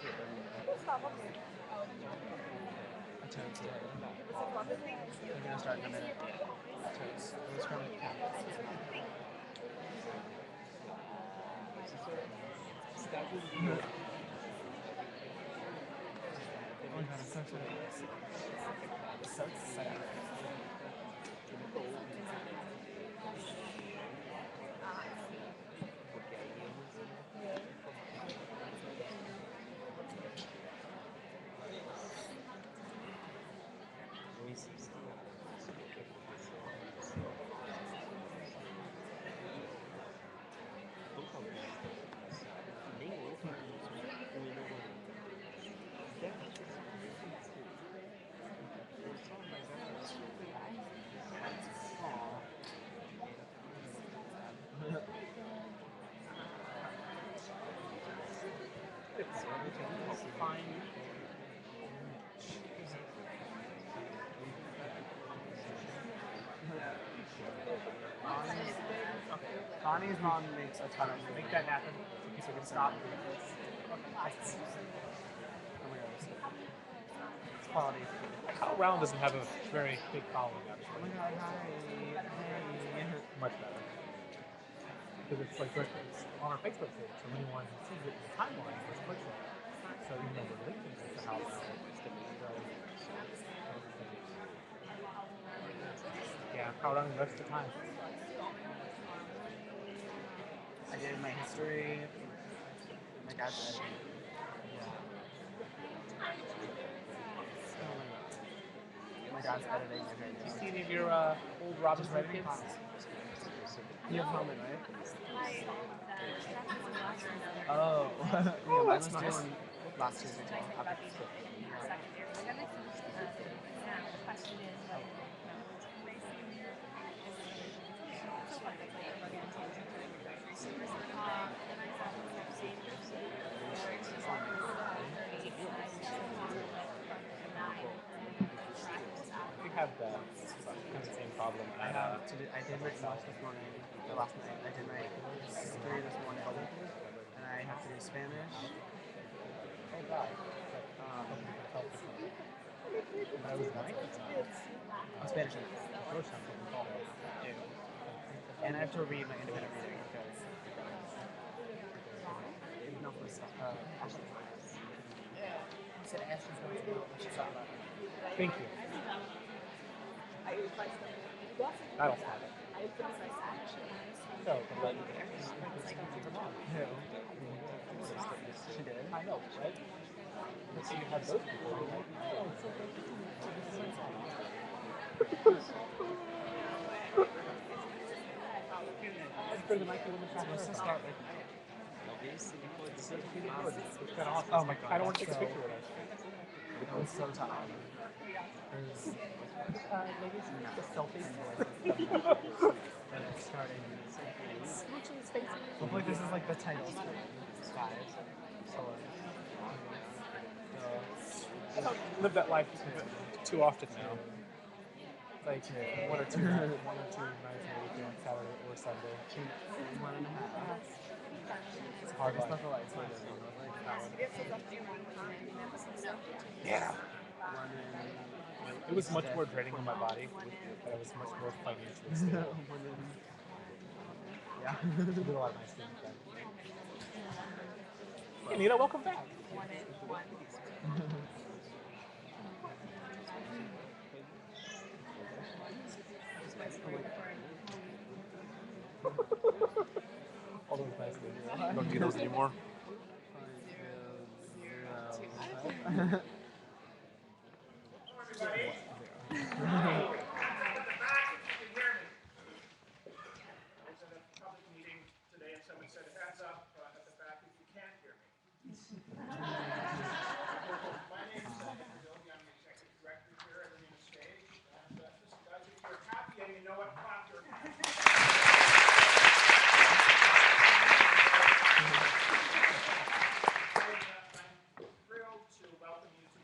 Toads today. We're gonna start in a minute. Toads. It was from caption. Oh my god, I'm so excited. So excited. Connie's mom makes a ton of food. Make that happen. So we can stop doing this. Oh my god, it's quality. Kyle Round doesn't have a very big following, Oh actually. my god, hi. Hey. Much better. Because it's like it's on our Facebook page, so anyone who sees it in the timeline just clicks on it. So even though we're linking it to Kyle Round, yeah, Kyle Round the rest of the time. I did my history. My dad's editing. Yeah. My dad's editing it right Do you now. see any of your old Robin's writing kids? You have Helmet, right? Oh. Yeah, mine was due nice. on last Tuesday as well. We have the same problem. I did my English this morning, or last night. I did my history this morning, and I have to do Spanish. Oh god. That was nice. Spanish. First time we call it. And I have to read my independent reading because no, for Ashley. You said Ashley's going to go. She's talking about it. Thank you. That'll stop it. So, but come on. She did. I know, right? But so you had those people who were like, oh, it's so great to Let's bring the mic to women's Let's just start with It's kind of awesome. Oh my god. I don't want to take a so- picture with us. It was so tough. There's Maybe it's just a selfie. and it's starting. Hopefully this is like the title screen. So I don't live that life too often now. Like one or two nights a week on Saturday or Sunday. 1.5. It's a hard Just life. not the lights with it. Yeah. It was much more draining on my body, but it was much more financially stable. Yeah. We did a lot of nice things then. Hey, Nita, welcome back. All those nice things. Don't do those anymore. There's a public meeting today, and someone said, hands up at the back if you can't hear me. My name is Bill. I'm the executive director here at Arena Stage. And listen, guys, if you're happy and you know what clap your hands. I'm thrilled to welcome you to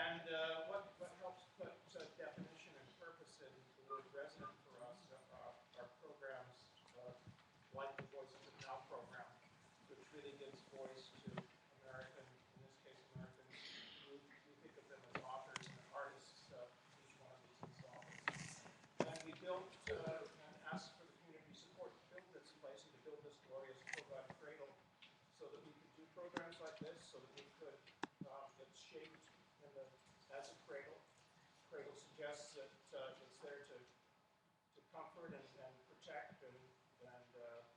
And what helps put definition and purpose in the word resident for us are programs like the Voices of Now program, which really gives voice to American, in this case Americans, we think of them as authors and artists, each one of these ensembles. And we built and asked for the community support to build this place and to build this glorious Toga cradle so that we could do programs like this, so that we could, it's shaped in the, as a cradle. Cradle suggests that it's there to comfort and protect and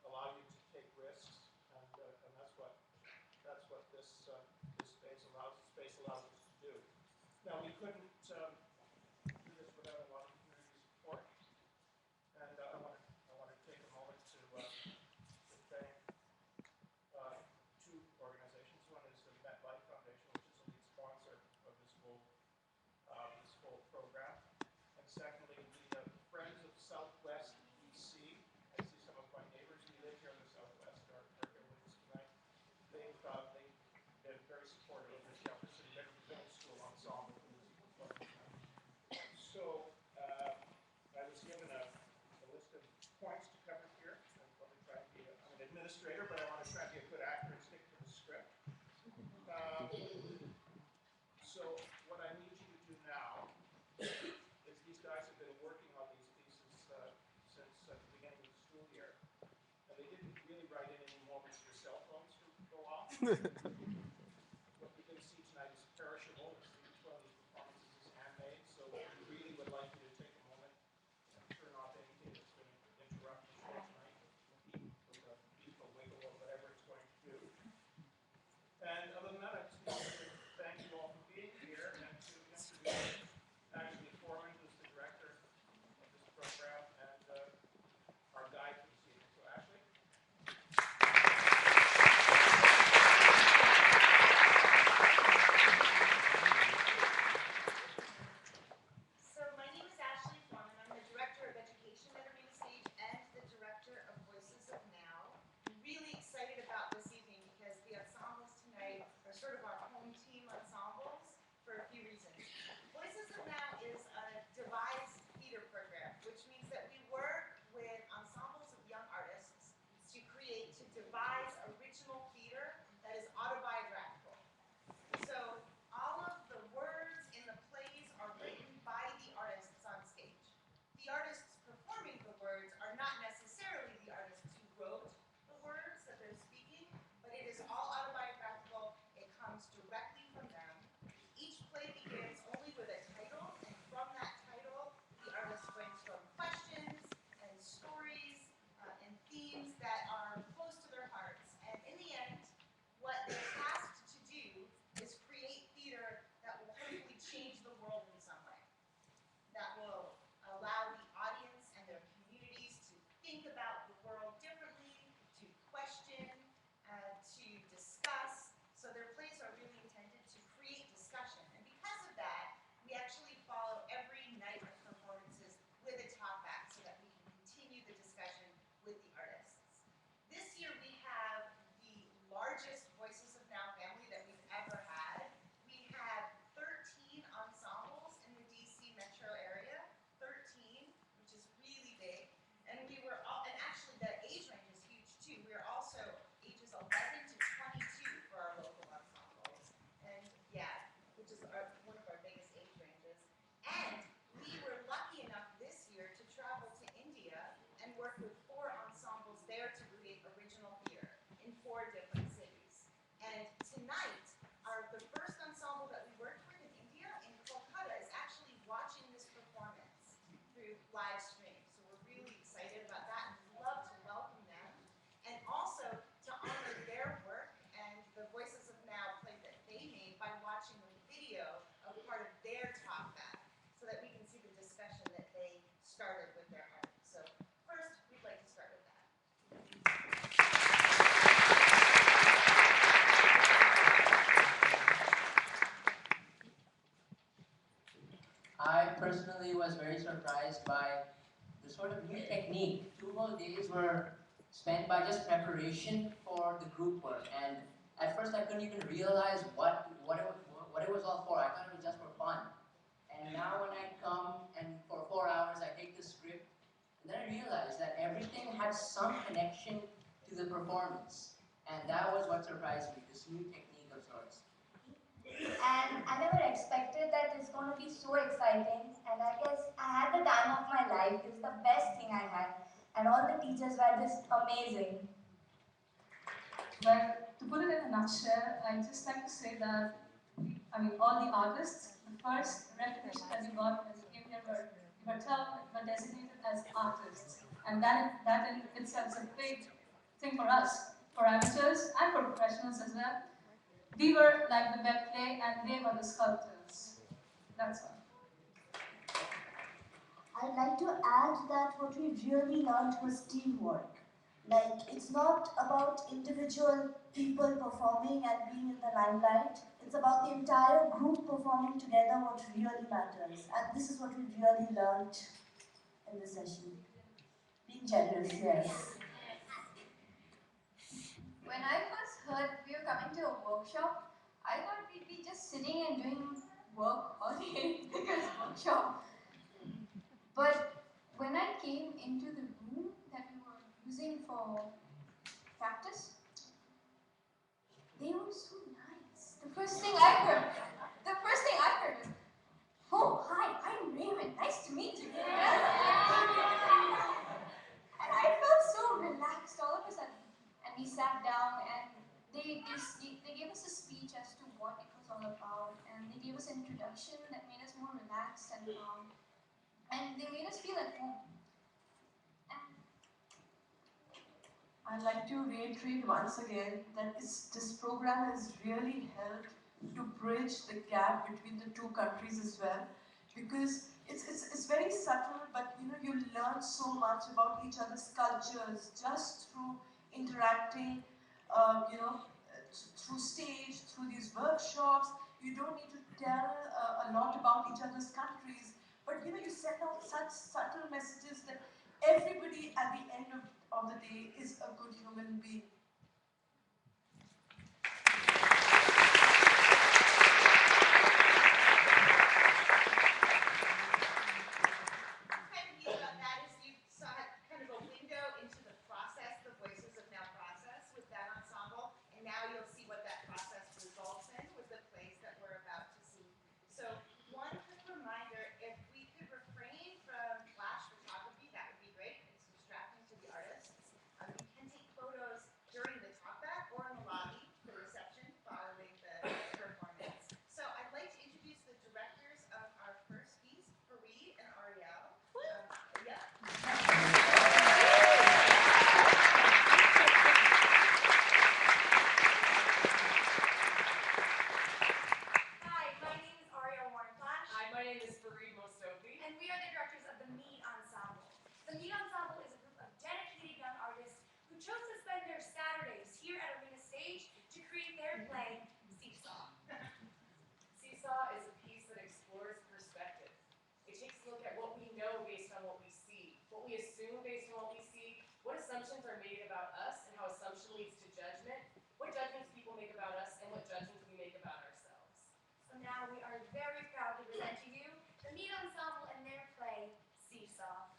allow you to take risks, and that's what this space allows us to do. Now we couldn't do this without a lot of community support, and I want to take a moment to thank two organizations. One is the MetLife Foundation, which is a lead sponsor of this whole program, and secondly, the Friends of Southwest BC. I see some of my neighbors who live here in the Southwest are here with us tonight. They've been very supportive of the Jefferson Middle School Ensemble. So I was given a list of points to cover here. I'm an administrator, but I want to try to be a good actor and stick to the script. So what I need you to do now is these guys have been working on these pieces since the beginning of the school year, and they didn't really write in any moments your cell phones to go off. What you're going to see tonight is perishable. Each one of these performances is handmade, so we really would like you to take a moment and turn off anything that's going to interrupt the show tonight with a beep, a wiggle, or whatever it's going to do. And other than that, I just want to thank you all for being here and to introduce Ashley Foreman, who's the director of this program and our guide for this evening. So Ashley. So my name is Ashley Foreman. I'm the Director of Education at Arena Stage and the Director of Voices of Now. I'm really excited about this evening because the ensembles tonight are sort of our home team ensembles for a few reasons. Voices of Now is a devised theater program, which means that we work with ensembles of young artists to devise original theater that is autobiographical. So all of the words in the plays are written by the artists on stage. The artists performing the words are not necessarily the artists who wrote the words that they're speaking, but it is all autobiographical. It comes directly from them. Each play begins only with a title, and from that title, the artist brainstorm questions and stories and themes that are close to their hearts. And in the end, what they're tasked to do is create theater that will hopefully change the world in some way, that will allow the audience and their communities to think about the world differently, to question, to discuss. So their plays are really intended to create discussion. And because of that, we actually follow every night of performances with a talk back so that we can continue the discussion with the artists. This year we have the largest Voices of Now family that we've ever had. We have 13 ensembles in the DC metro area, 13, which is really big. And and actually the age range is huge too. We are also ages 11 to 22 for our local ensembles. And yeah, which is one of our biggest age ranges. And we were lucky enough this year to travel to India and work with 4 ensembles there to create original theater in 4 different cities. And tonight, the first ensemble that we worked with in India, in Kolkata, is actually watching this performance through live stream. So we're really excited about that and we'd love to welcome them. And also to honor their work and the Voices of Now play that they made by watching the video of part of their talk back so that we can see the discussion that they started with their art. So first, we'd like to start with that. I personally was very surprised by the sort of new technique. 2 whole days were spent by just preparation for the group work, and at first I couldn't even realize what what it was all for. I thought it was just for fun. And now when I come and for 4 hours I take the script, and then I realized that everything had some connection to the performance. And that was what surprised me, this new technique of sorts. And I never expected that it's going to be so exciting. And I guess I had the time of my life. It's the best thing I had. And all the teachers were just amazing. Well, to put it in a nutshell, I'd just like to say that, all the artists, the first recognition that we got as we came here were designated as artists. And that in itself is a big thing for us, for amateurs and for professionals as well. We were like the web clay and they were the sculptors. That's all. I'd like to add that what we really learned was teamwork. Like, it's not about individual people performing and being in the limelight. It's about the entire group performing together what really matters. And this is what we really learned in this session. Being generous, yes. When I first heard we were coming to a workshop, I thought we'd be just sitting and doing work all day because workshop. But when I came into the room that we were using for practice, they were so nice. The first thing I heard was, "Oh, hi, I'm Raymond. Nice to meet you." And I felt so relaxed all of a sudden. And we sat down and they gave us a speech as to what it was all about, and they gave us an introduction that made us more relaxed and calm. And they made us feel at home. And I'd like to reiterate once again that this program has really helped to bridge the gap between the two countries as well, because it's very subtle, but you learn so much about each other's cultures just through interacting, through stage, through these workshops. You don't need to tell a lot about each other's countries, but you send out such subtle messages that everybody at the end of the day is a good human being. And we are the directors of the Mead Ensemble. The Mead Ensemble is a group of dedicated young artists who chose to spend their Saturdays here at Arena Stage to create their play, Seesaw. Seesaw is a piece that explores perspective. It takes a look at what we know based on what we see, what we assume based on what we see, what assumptions are made about us and how assumption leads to judgment, what judgments people make about us, and what judgments we make about ourselves. So now we are very proud to present to you the Mead Ensemble and their play, Seesaw.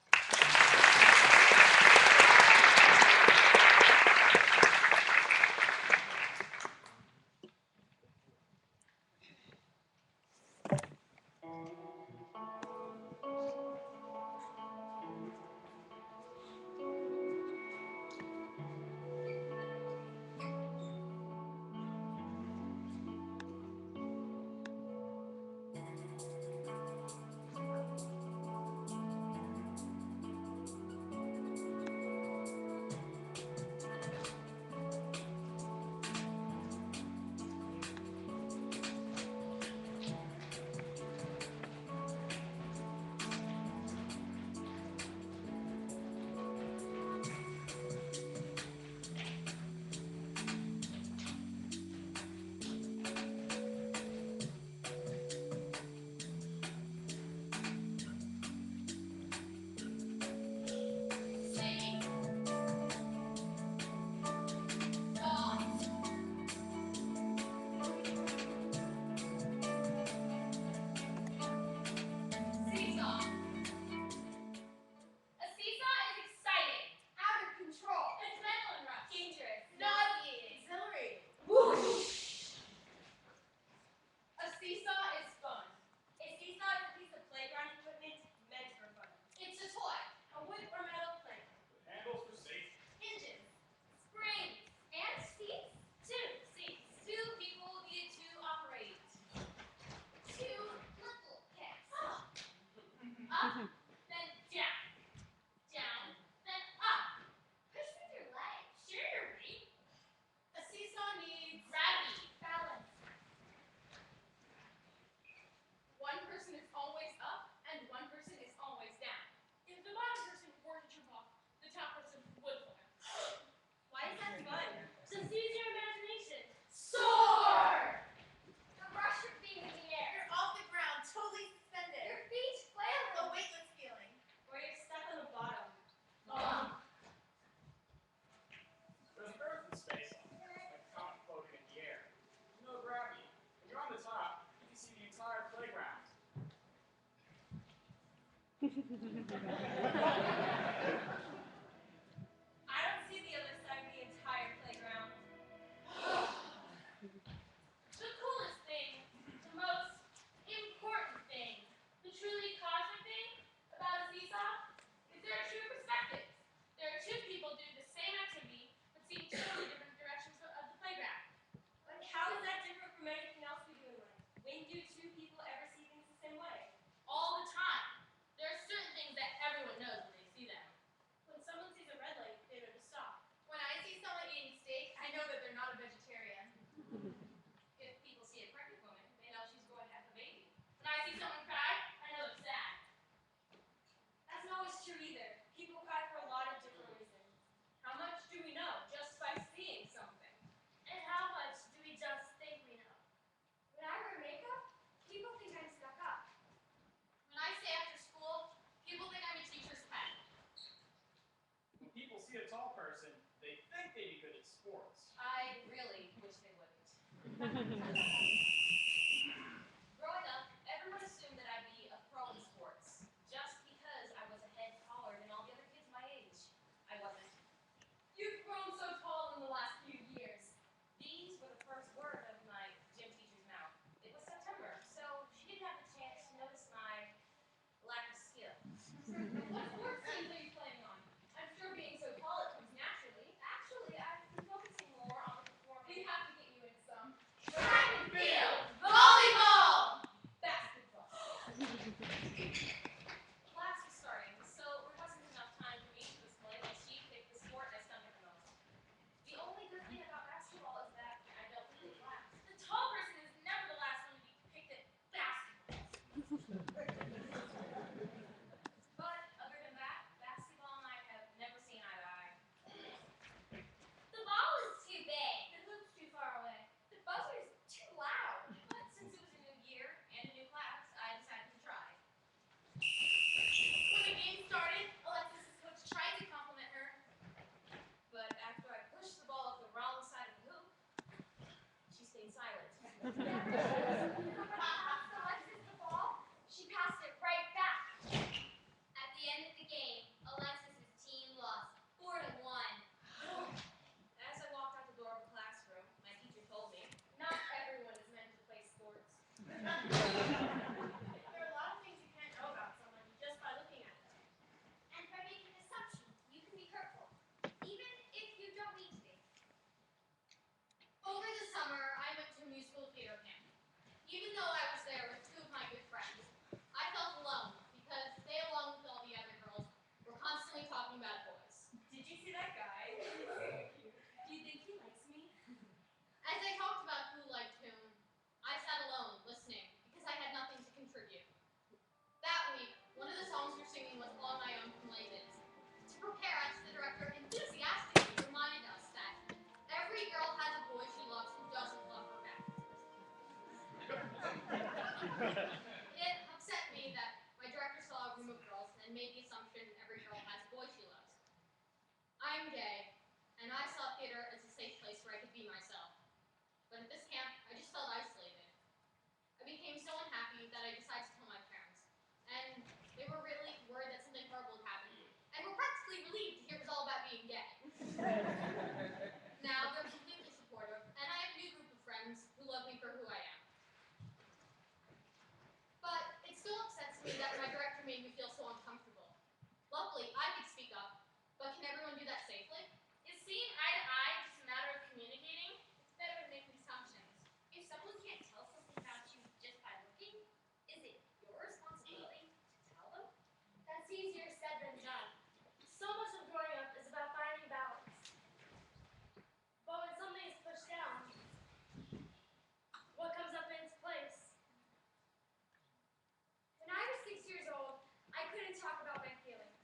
I don't see the other side of the entire playground. The coolest thing, the most important thing, the truly cosmic thing about a seesaw is there are two perspectives. There are two people doing the same activity but seeing totally different directions of the playground. But how is that different from anything else we do in life? When do two people ever see things the same way? All the time. There are certain things that everyone knows when they see them. When someone sees a red light, they know to stop. When I see someone eating steak, I know that they're not a vegetarian. If people see a pregnant woman, they know she's going to have a baby. When I see someone cry, I know they're sad. That's not always true either. People cry for a lot of different reasons. How much do we know just by seeing something? And how much do we just think we know? When I wear makeup, people think I'm stuck up. When I stay after school, people think I'm a teacher's pet. When people see a tall person, they think they'd be good at sports. I really wish they wouldn't. Growing up, everyone assumed that I'd be a pro in sports, just because I was a head taller than all the other kids my age. I wasn't. You've grown so tall in the last few years. These were the first words of my gym teacher's mouth. It was September, so she didn't have the chance to notice my lack of skill. What sports teams are you playing on? I'm sure being so tall it comes naturally. Actually, I've been focusing more on the performance. We have to get you into some track and field, volleyball, basketball. Class was starting, so there wasn't enough time for me to display that she picked the sport I stunk at the most. The only good thing about basketball is that I don't lead class. The tall person is never the last one to be picked at basketball. But other than that, basketball and I have never seen eye to eye. The ball is too big. The hoop's too far away. The buzzer's too loud. But since it was a new year and a new class, I decided to try. When the game started, Alexis's coach tried to compliment her. But after I pushed the ball up the wrong side of the hoop, she stayed silent. Alexis the ball, she passed it right back. At the end of the game, Alexis's team lost 4-1. As I walked out the door of the classroom, my teacher told me, not everyone is meant to play sports. There are a lot of things you can't know about someone just by looking at them. And by making assumptions, you can be hurtful, even if you don't mean to be. Over the summer, I went to a musical theater camp. Even though I was there with two of my good friends, I felt alone because they, along with all the other girls, were constantly talking about boys. Did you see that guy? Do you think he likes me? As they talked about who liked whom, I sat alone, listening, because I had nothing to contribute. That week, one of the songs we were singing was On My Own from Les Mis. To prepare us, the director enthusiastically reminded us that every girl has a boy she loves who doesn't love her back. It upset me that my director saw a room of girls and made the assumption every girl has a boy she loves. I'm gay, and I saw theater as a safe place where I could be myself. But at this camp, I just felt isolated. I became so unhappy that I decided to tell my parents. And they were really worried that something horrible had happened. And were practically relieved to hear it was all about being gay. Now they're completely supportive, and I have a new group of friends who love me for who I am. But it still upsets me that my director made me feel so uncomfortable. Luckily, I could speak up, but can everyone do that safely? Is seeing eye to eye just a matter of communicating? It's better than making assumptions. If someone can't tell something about you just by looking, is it your responsibility to tell them? That's easier said than done. So much of growing up is about finding balance. But when something is pushed down, what comes up in its place? When I was 6 years old, I couldn't talk about my feelings.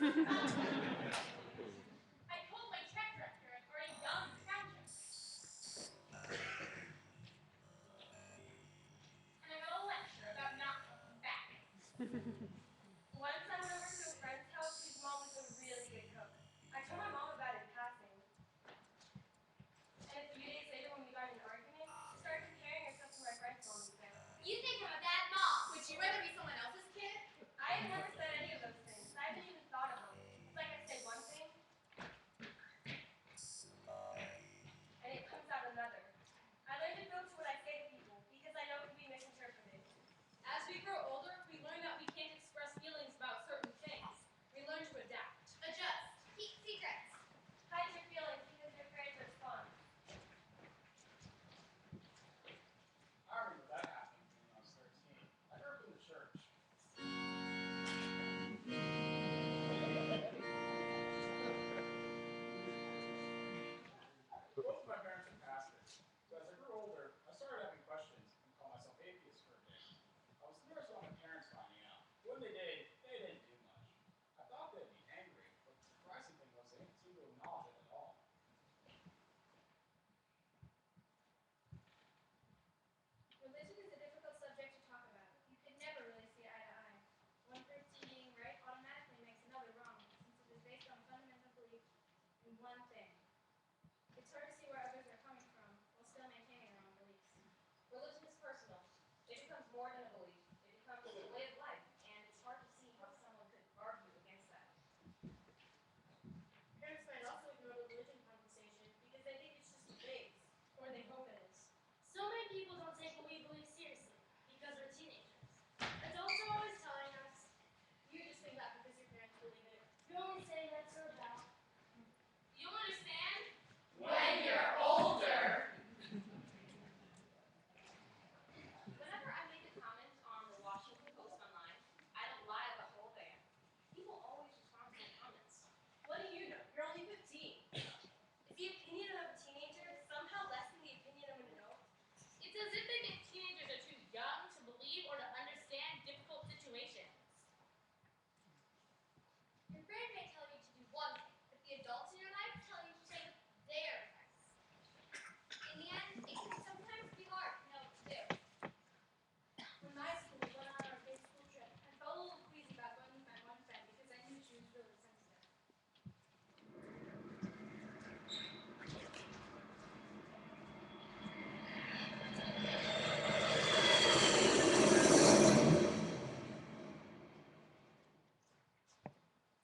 I told my tech director I'd already done the caption. And I got a lecture about not talking back. Once I went over to a friend's house whose mom was a really good cook. I told my mom about it in passing. And a few days later when we got in an argument, she started comparing herself to my friend's mom again. You think I'm a bad mom. Would you rather be someone else's kid? I had never said any of those things. I haven't even thought of them. It's like I say one thing, and it comes out another. I learned to filter what I say to people because I know it can be misinterpreted. As we grow older, we learn that we can't express feelings about certain things. We learn to adapt. Adjust. Keep secrets. Hide your feelings because you're afraid to respond. I remember that happened when I was 13. I grew up in the church. Both of my parents are pastors. So as I grew older, I started having questions and called myself atheist for a bit. I was nervous about my parents finding out. When they didn't do much. I thought they'd be angry, but the surprising thing was they didn't seem to acknowledge it at all. Religion is a difficult subject to talk about. You can never really see eye to eye. One person being right automatically makes another wrong, since it is based on fundamental belief in one thing. It's hard to see where others are coming from while still maintaining their own beliefs. Religion is personal. It becomes more than a belief. It becomes a way of life, and it's hard to see how someone could argue against that. Parents might also ignore the religion conversation because they think it's just a phase, or they hope it is. So many people don't take what we believe seriously because we're teenagers. Adults are always telling us, you just think that because your parents believe it. You're only saying that to rebel. You understand? When you're older. Whenever I make a comment on the Washington Post online, I don't lie the whole thing. People always respond to my comments. What do you know? You're only 15. Is the opinion of a teenager somehow less than the opinion of an adult? It's as if they think teenagers are too young to believe or to understand difficult situations. Your friend may tell you to do one thing, but the adults in your life tell you to take their advice. In the end, it can sometimes be hard to know what to do. When my school went on our big school trip, I felt a little queasy about going with my one friend because I knew she was really sensitive.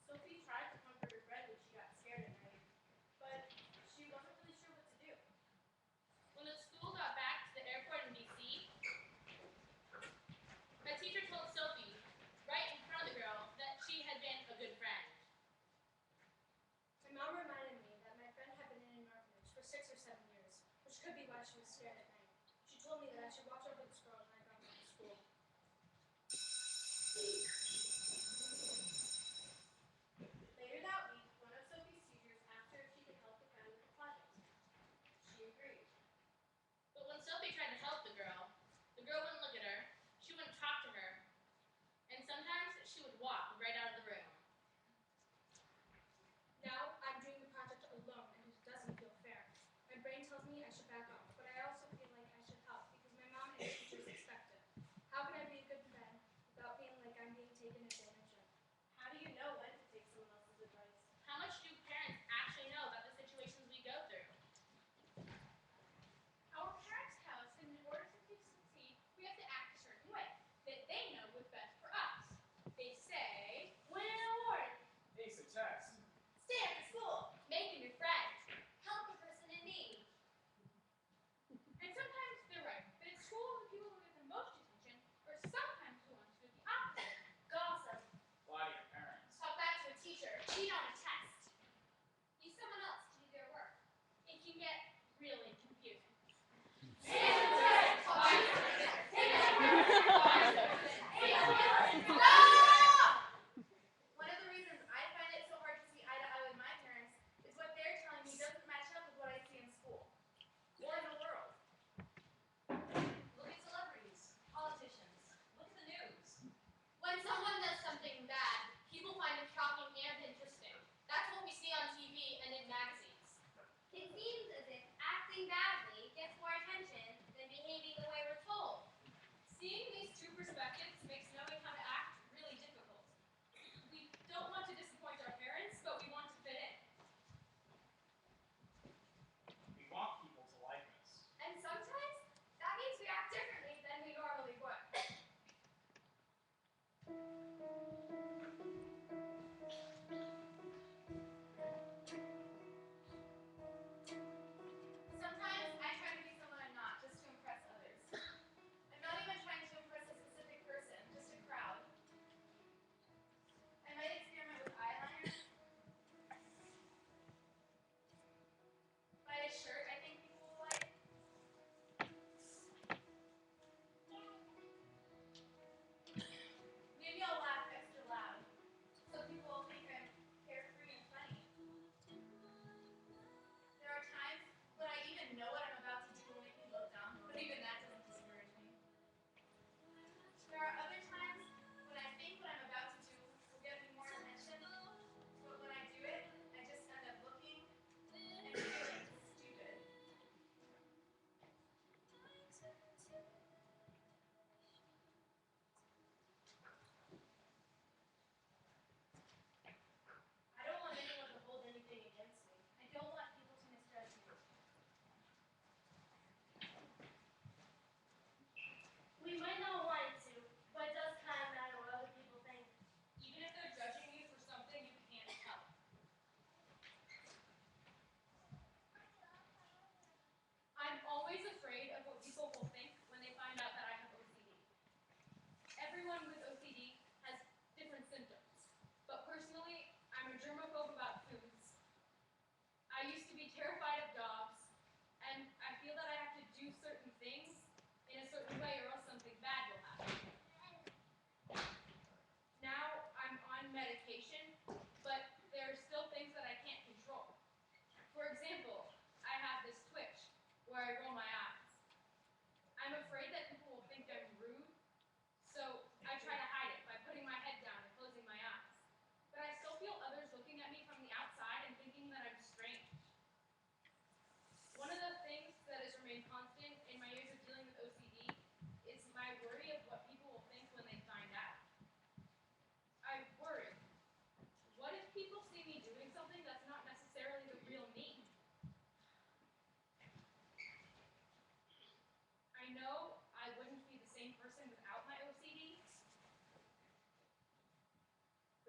Sophie tried to comfort her friend when she got scared at night, but she wasn't really sure what to do. When the school got back to the airport in DC, my teacher told Sophie, right in front of the girl, that she had been a good friend. My mom reminded me that my friend had been in an orphanage for 6 or 7 years, which could be why she was scared at night. She told me that I should watch over this girl when I got back to school. Later that week, one of Sophie's teachers asked her if she could help the friend with the project. She agreed. But when Sophie tried to help the girl wouldn't look at her, she wouldn't talk to her, and sometimes she would walk right out of the room. Now I'm doing the project alone, and it doesn't feel fair. My brain tells me I should back off, but I also feel like I should help because my mom is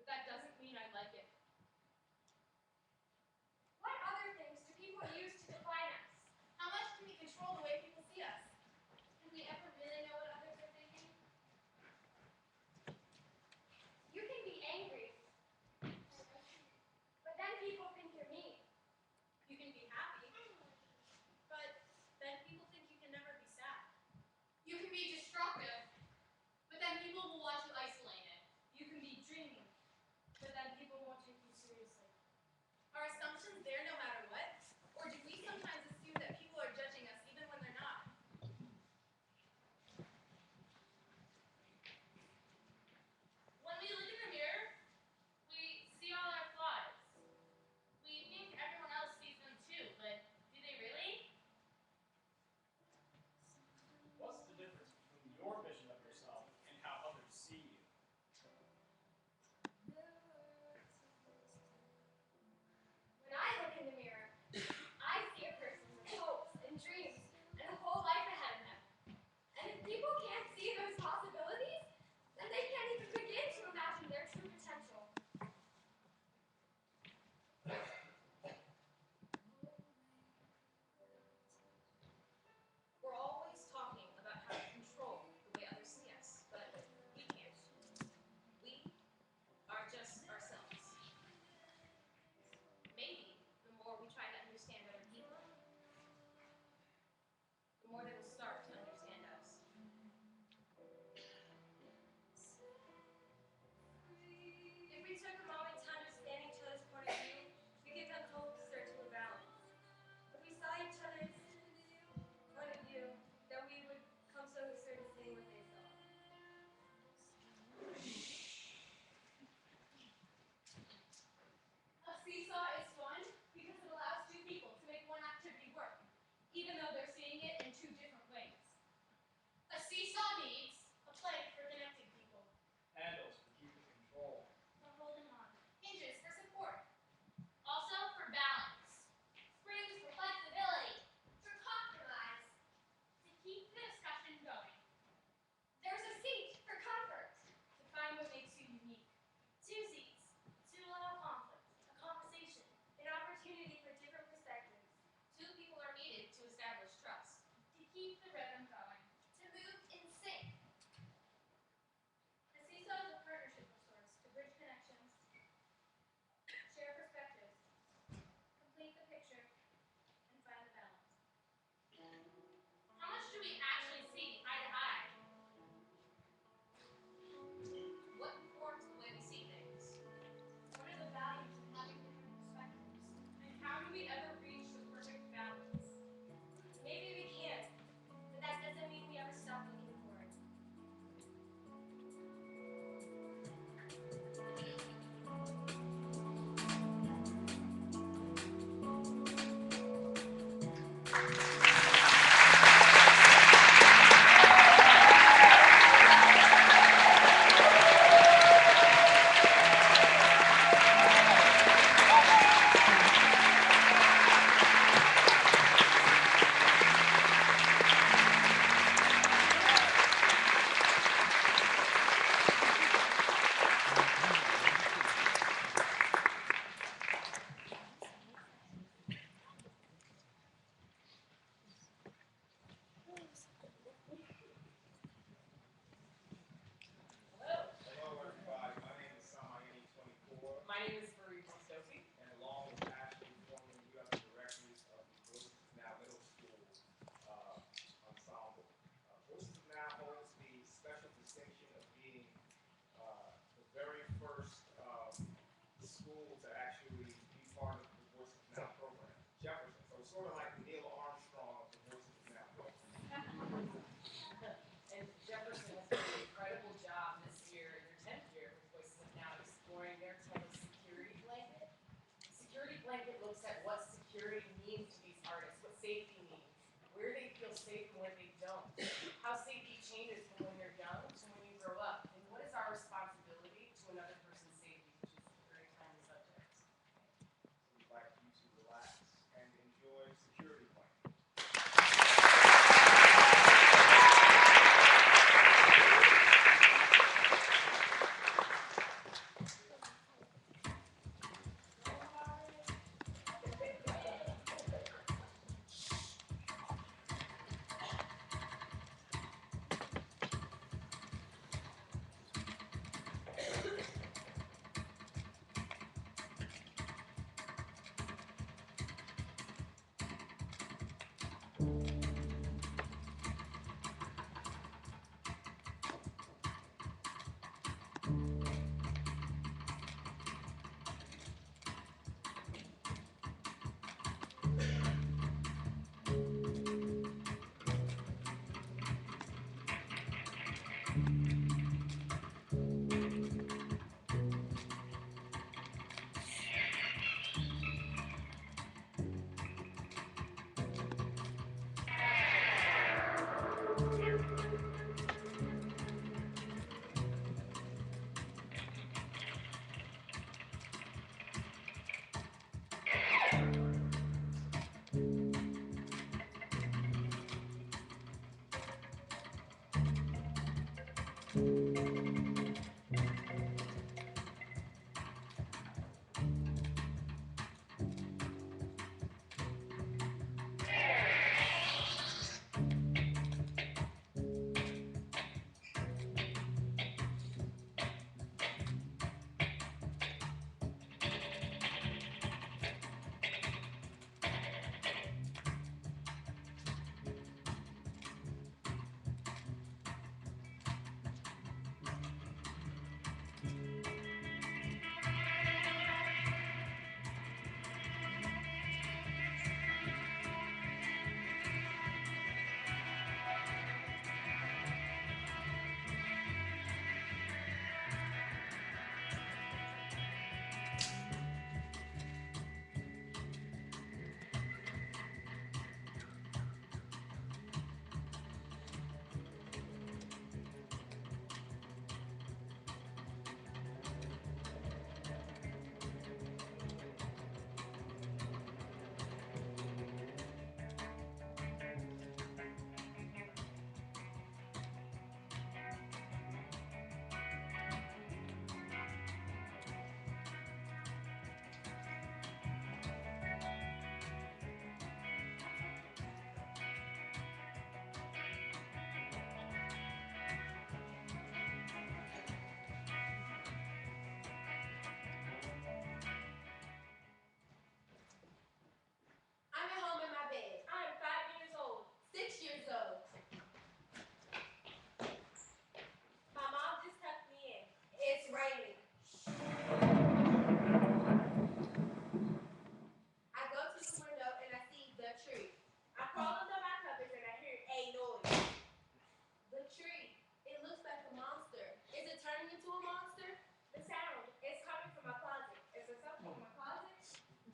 that doesn't mean I like it. What other things do people use to define us? How much can we control the way people see us? Can we ever really know what others are thinking? You can be angry, but then people think you're mean. You can be happy, but then people think you can never be sad. You can be destructive, but then people will watch you isolated. You can be dreaming, but then people won't take you seriously. Are assumptions there no matter what? Or do we sometimes assume that people are judging us even when they're not? When we look in the mirror, we see all our flaws. We think everyone else sees them too, but do they really? What's the difference between your vision of yourself and how others see you? When I look in the mirror, I see a person with hopes and dreams and a whole life ahead of them. And if people can't see those possibilities, then they can't even begin to imagine their true potential. We're always talking about how to control the way others see us, but we can't. We are just ourselves. Maybe the more we try to understand other people, the more they will start to understand us. If we took a moment to understand each other's point of view, we could come closer to a balance. If we saw each other's point of view, then we would come closer to seeing what they saw. A seesaw is fun because it allows two people to make one activity work, even though they're seeing it in two different ways. A seesaw needs a plank for connecting people. Handles for keeping control. For holding on.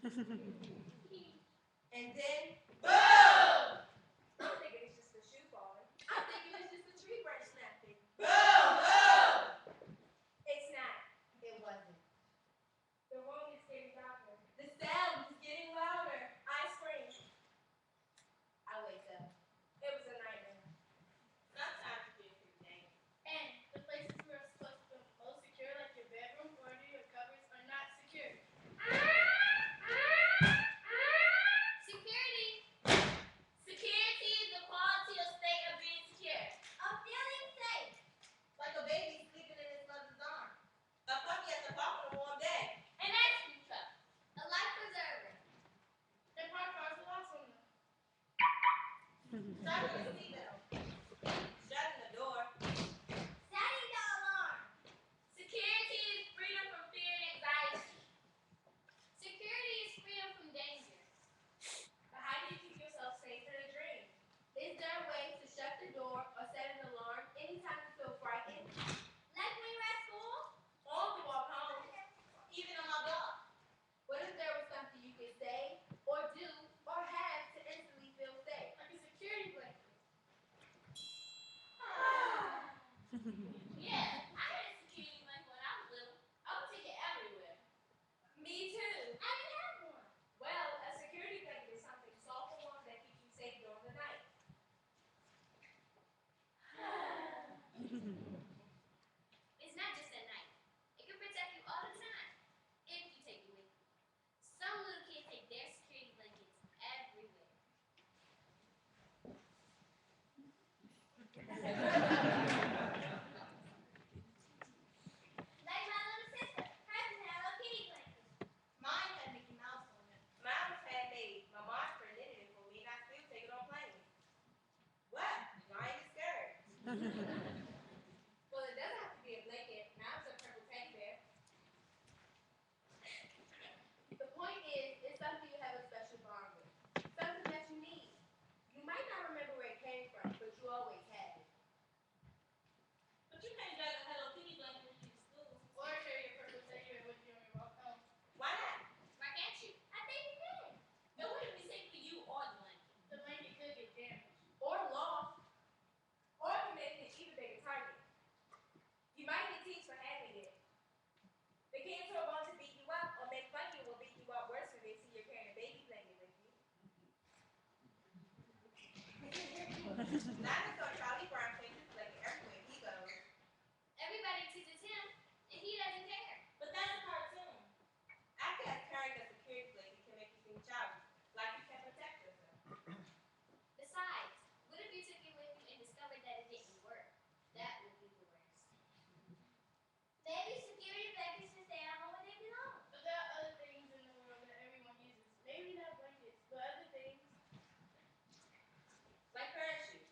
And then, boom! I'm thinking it's just the shoe falling. I'm thinking it's just a tree branch snapping. Boom! Boom! It's not. It wasn't. The room is getting darker. The sound is getting louder. I scream. I wake up. It was a nightmare. Sometimes you get pretty dang. And the places we are supposed to feel most secure, like your bedroom or under your covers, are not secure. Security. Security is the quality or state of being secure. I'm feeling safe. Like a baby sleeping in his mother's arms. A puppy at the park on a warm day. An ice cream truck. A life preserver. And park cars with locks on them. Strapping your seatbelt. Shutting the door. Setting the alarm. Security is freedom from fear and anxiety. Security is freedom from danger. But how do you keep yourself safe in a dream? Is there a way to shut the door or set an alarm anytime you feel frightened? Like when you're at school? On the walk home. Even on my block. What if there was something you could say or do or have to instantly feel safe? Like a security blanket. Yeah, I had a security blanket when I was little. I would take it everywhere. Me too. I didn't have one. Well, a security blanket is something soft and warm that keeps you safe during the night. It's not just at night. It can protect you all the time if you take it with you. Some little kids take their security blankets everywhere. Like my little sister. Hers had a kitty blanket. Mine had Mickey Mouse on it. Mine was handmade. My monster knitted it for me and I still take it on planes. What? Lion is scared. Well, it doesn't have to be a blanket. Now it's a purple teddy bear. The point is, it's something you have a special bond with. Something that you need. You might not remember where it came from, but you always had it. But you can't drag a Hello Kitty blanket with you to school. Or carry a purple teddy bear with you on your walk home. Why not? Why can't you? I think you can. It wouldn't be safe for you or the blanket. The blanket could get damaged. Or lost. Or it can make an even bigger target. You might get teased for having it. The kids who are going to beat you up or make fun of you will beat you up worse when they see you're carrying a baby blanket with you. Nana saw Charlie Brown take his blanket everywhere he goes. Everybody teases him, and he doesn't care. But that's a cartoon. I guess carrying a security blanket can make you seem childish, like you can protect yourself. Besides, what if you took it with you and discovered that it didn't work? That would be the worst. Maybe security blankets should stay at home where they belong. But there are other things in the world that everyone uses. Maybe not blankets, but other things. Like parachutes.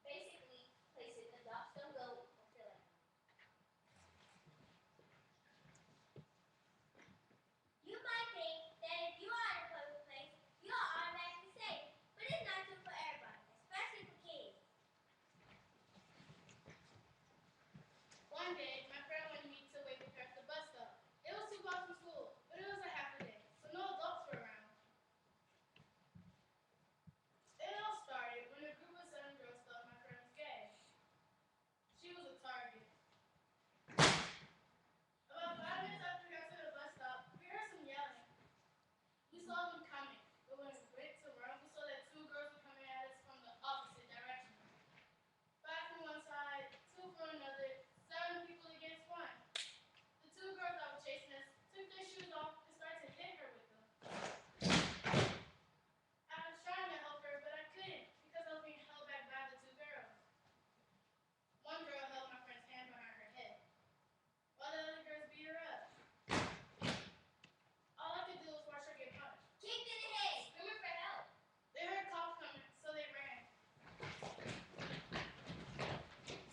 Basically, places the dogs don't go or feel like them. You might think that if you are in a public place, you are automatically safe, but it's not true for everybody, especially for kids. One day, my friend wanted me to wait with her at the bus stop. It was too far from school, but it was a half a day, so no adults were around. It all started when a group of 7 girls thought my friend was gay. She was a target. About 5 minutes after we got to the bus stop, we heard some yelling. We saw them coming, but when we went to run, we saw that 2 girls were coming at us from the opposite direction. 5 from one side, 2 from another, 7 people against 1. The 2 girls that were chasing us took their shoes off and started to hit her with them. I was trying to help her, but I couldn't because I was being held back by the 2 girls. One girl held my friend's hand behind her head, while the other girls beat her up. All I could do was watch her get punched. Kicked in the head, screaming for help. They heard cops coming, so they ran.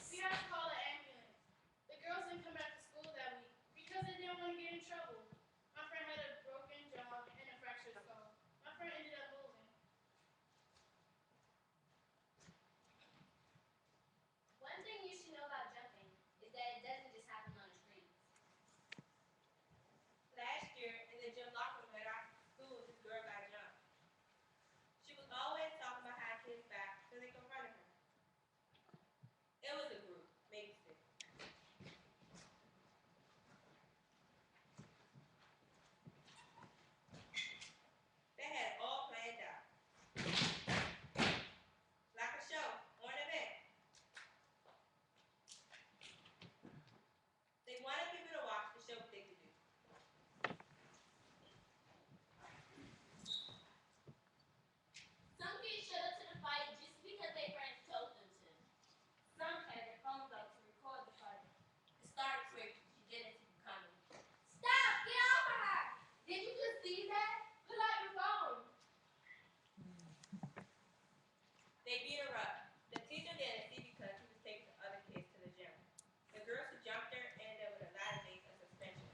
We had to call an ambulance. The girls didn't come back to school that week because they didn't want to get in trouble. My friend had a broken jaw and a fractured skull. My friend ended up moving. One thing you should know about jumping is that it doesn't just happen on the streets. Last year, in the gym locker room at our school, this girl got jumped. She was always talking about how kids back so they confronted her. It was a group, maybe 6. They had it all planned out. Like a show or an event. They wanted people to watch to show what they could do. Some kids showed up to the fight just because their friends told them to. Some had their phones out to record the fight. It started quick. She didn't see you coming. Stop! Get off of her! Did you just see that? Pull out your phone. They beat her up. The teacher didn't see because he was taking the other kids to the gym. The girls who jumped her ended up with a lot of days of suspension.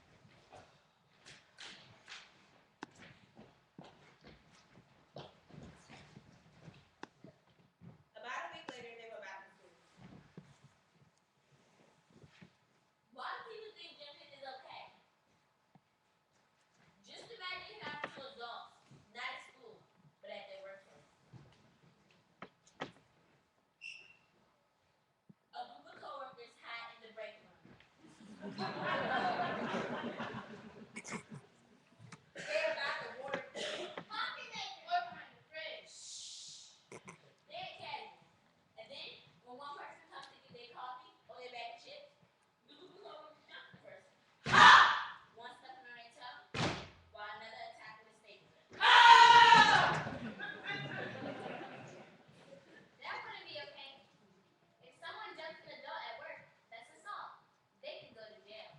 About a week later, they were back in school. Why do people think jumping is okay? Just imagine it happens to adults, not at school, but at their workplace. A group of coworkers hide in the break room. They're about the water cooler. Coffee maker. Or behind the fridge. They're casual. And then, when one person comes to get their coffee or their bag of chips, the group of coworkers jump the person. One stepping on their toe, while another attacking the stapler. That wouldn't be okay. If someone jumps an adult at work, that's assault. They can go to jail.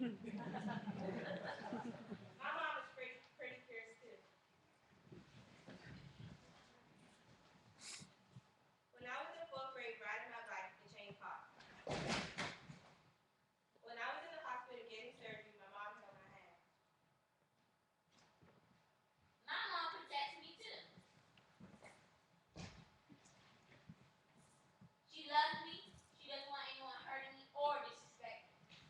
My mom is pretty fierce too. When I was in fourth grade riding my bike, the chain popped. When I was in the hospital getting surgery, my mom held my hand. My mom protects me too. She loves me. She doesn't want anyone hurting me or disrespecting me.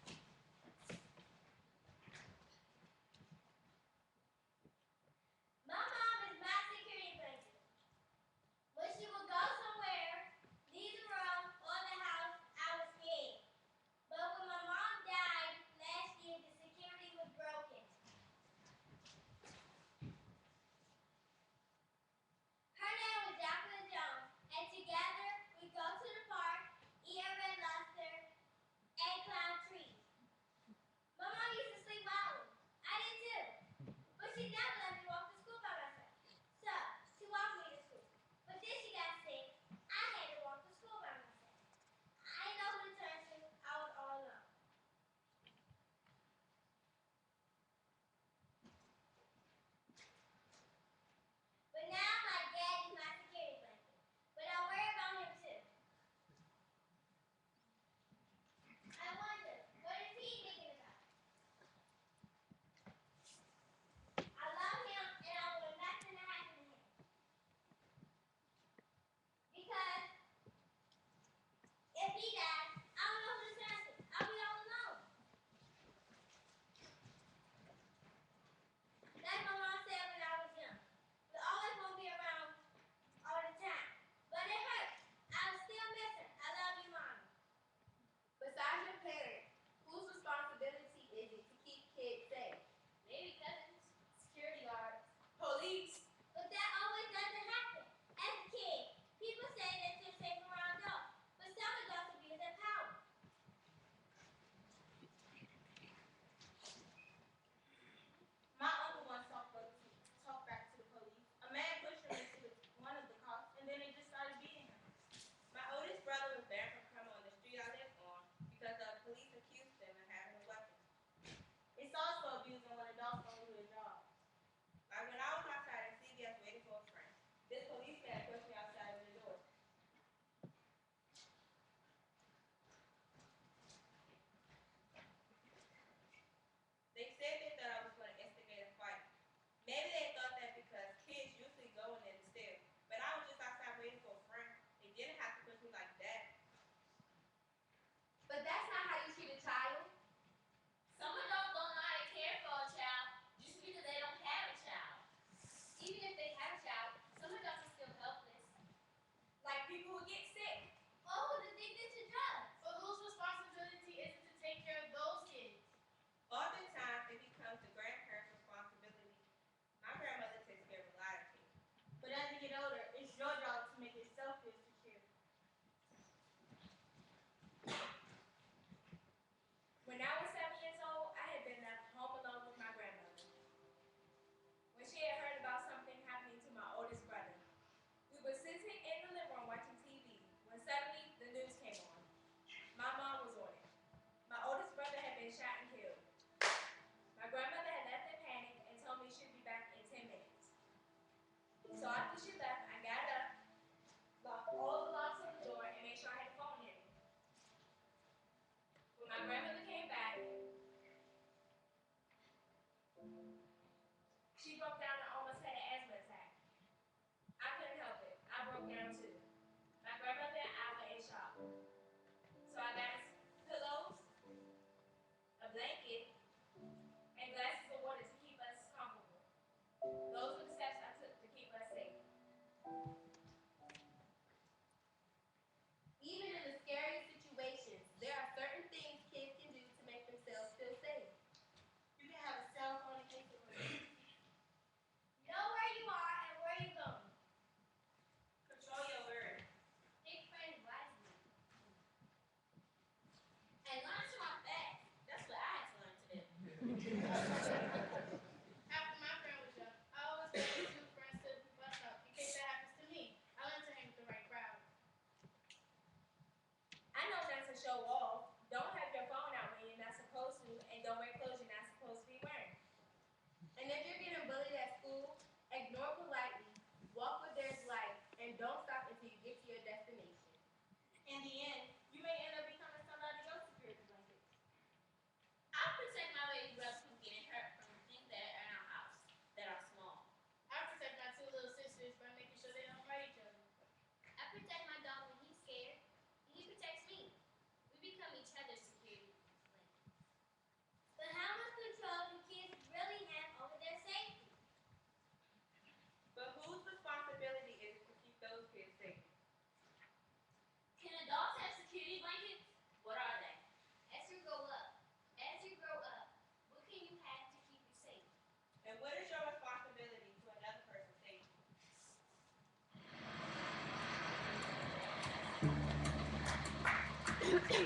Good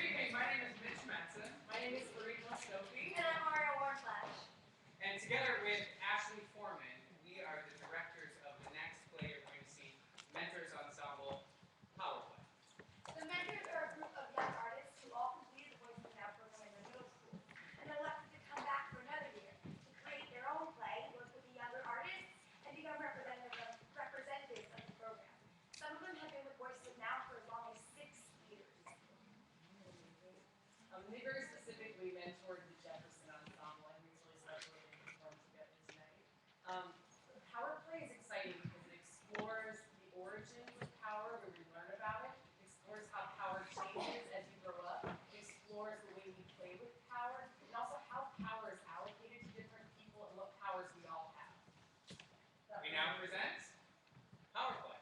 evening, my name is Mitch Metzen. My name is Fareed Mostoki. And I'm Mario Warflash. And together with Ashley Foreman, we are the directors of the next play you're going to see, Mentors Ensemble, Power Play. The mentors are a group of young artists who all completed the Voices Now program in their middle school and elected to come back for another year to create their own play, work with the younger artists, and become representatives of the program. Some of them have been with Voices Now for as long as 6 years. They very specifically mentored the Jefferson Ensemble, and we really special to perform together tonight. Power Play is exciting because it explores the origins of power, where we learn about it, explores how power changes as you grow up, explores the way we play with power, and also how power is allocated to different people and what powers we all have. We now present Power Play.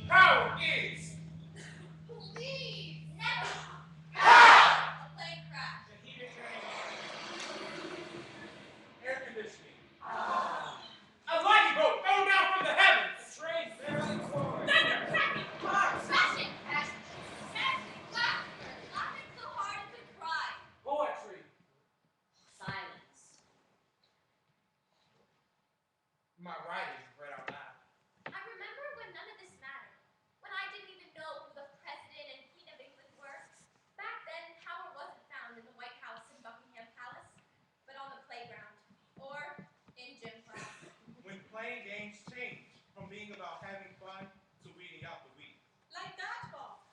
Power is Please! Never! a plane crash. the heating air conditioning. A lightning bolt thrown down from the heavens. A train barreling forward. Thunder, cracking, clouds. Crashing! Crashing! Laughter! Laughing so hard it could cry. Poetry. Silence. My writing read out loud. I remember when none of this mattered. When I didn't even know who the President and Queen of England were. Back then, power wasn't found in the White House and Buckingham Palace, but on the playground or in gym class. When playing games changed from being about having fun to weeding out the weed. Like dodgeball,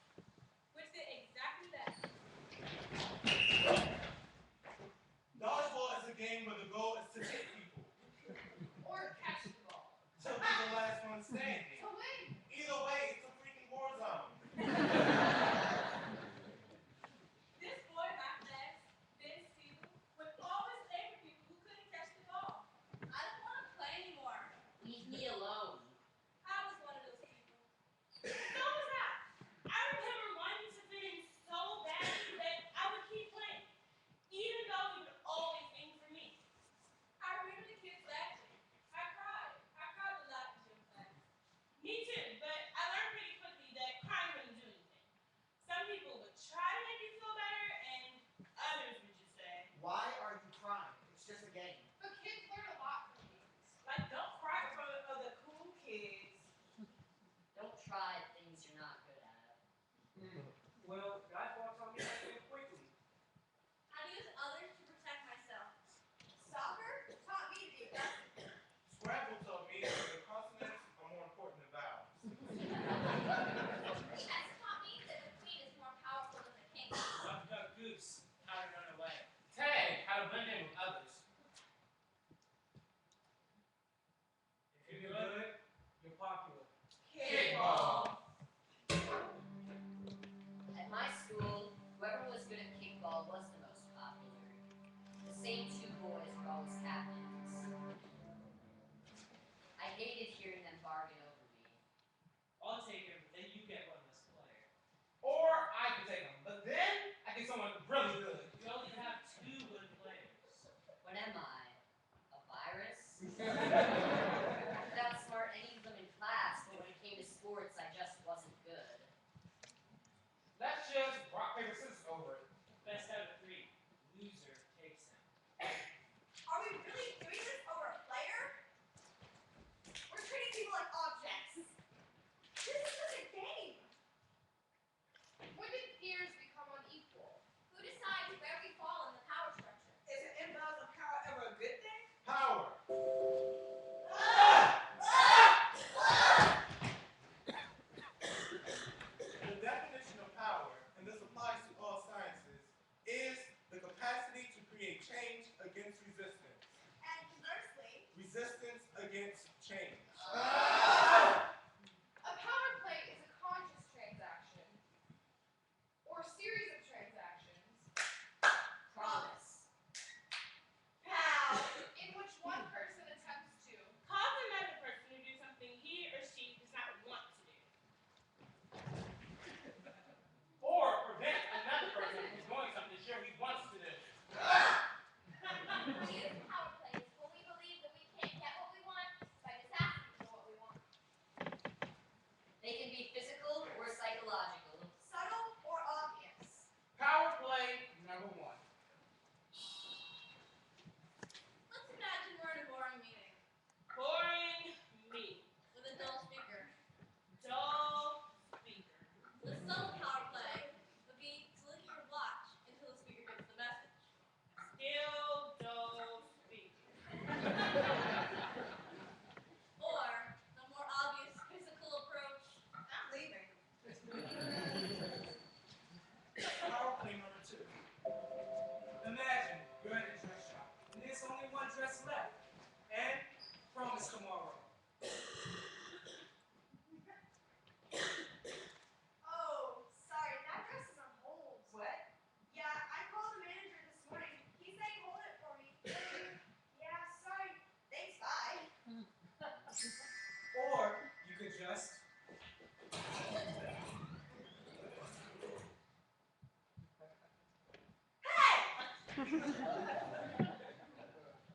which did exactly that. Dodgeball is a game where the goal is to hit people. Or catch the ball. To be the last one standing. To win. Either way, it's a freaking war zone. This boy back then, Vince Steele, would always aim for people who couldn't catch the ball. I don't want to play anymore. Leave me alone. I was one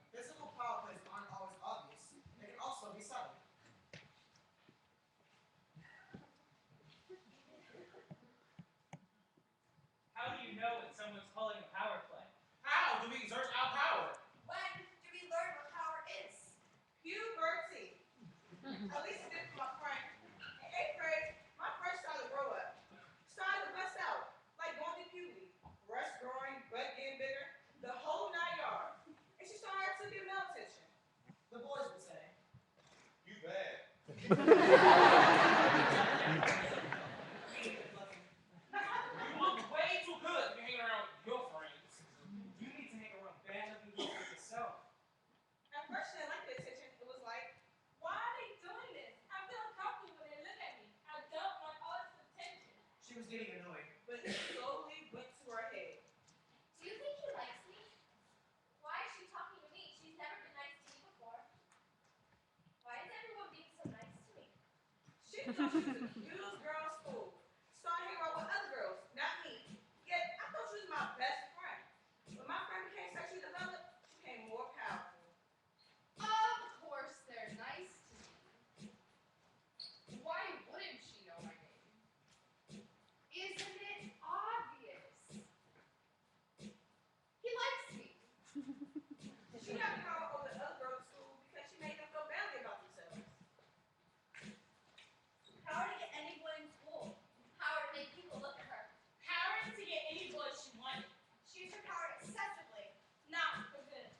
Physical power plays aren't always obvious. They can also be subtle. How do you know when someone's calling a power play? How do we exert our power? When do we learn what power is? Puberty. At least it did for my friend. In 8th grade, my friend started to grow up. Started to bust out, like going through puberty. Breast growing, butt getting bigger, the whole 9 yards. And she started to get male attention. The boys would say. You bad. You look way too good to be hanging around with your friends. You need to hang around bad looking people like yourself. At first, she didn't like the attention. It was like, Why are they doing this? I feel uncomfortable when they look at me. I don't want all this attention. She was getting annoyed. but it slowly went to her head. Do you think he likes me? Why is she talking to me? She's never been nice to me before. Why is everyone being so nice to me? She thought she was the cutest girl in school. Started hanging out with other girls, not me. Yet, I thought she was my best friend. When my friend became sexually developed, she became more powerful. Of course they're nice to me. Why wouldn't she know my name? Isn't it obvious? He likes me. She got power over the other girls in school because she made them feel badly about themselves. Power to get any boy in school. Power to make people look at her. Power to get any boy she wanted. She used her power excessively, not for good.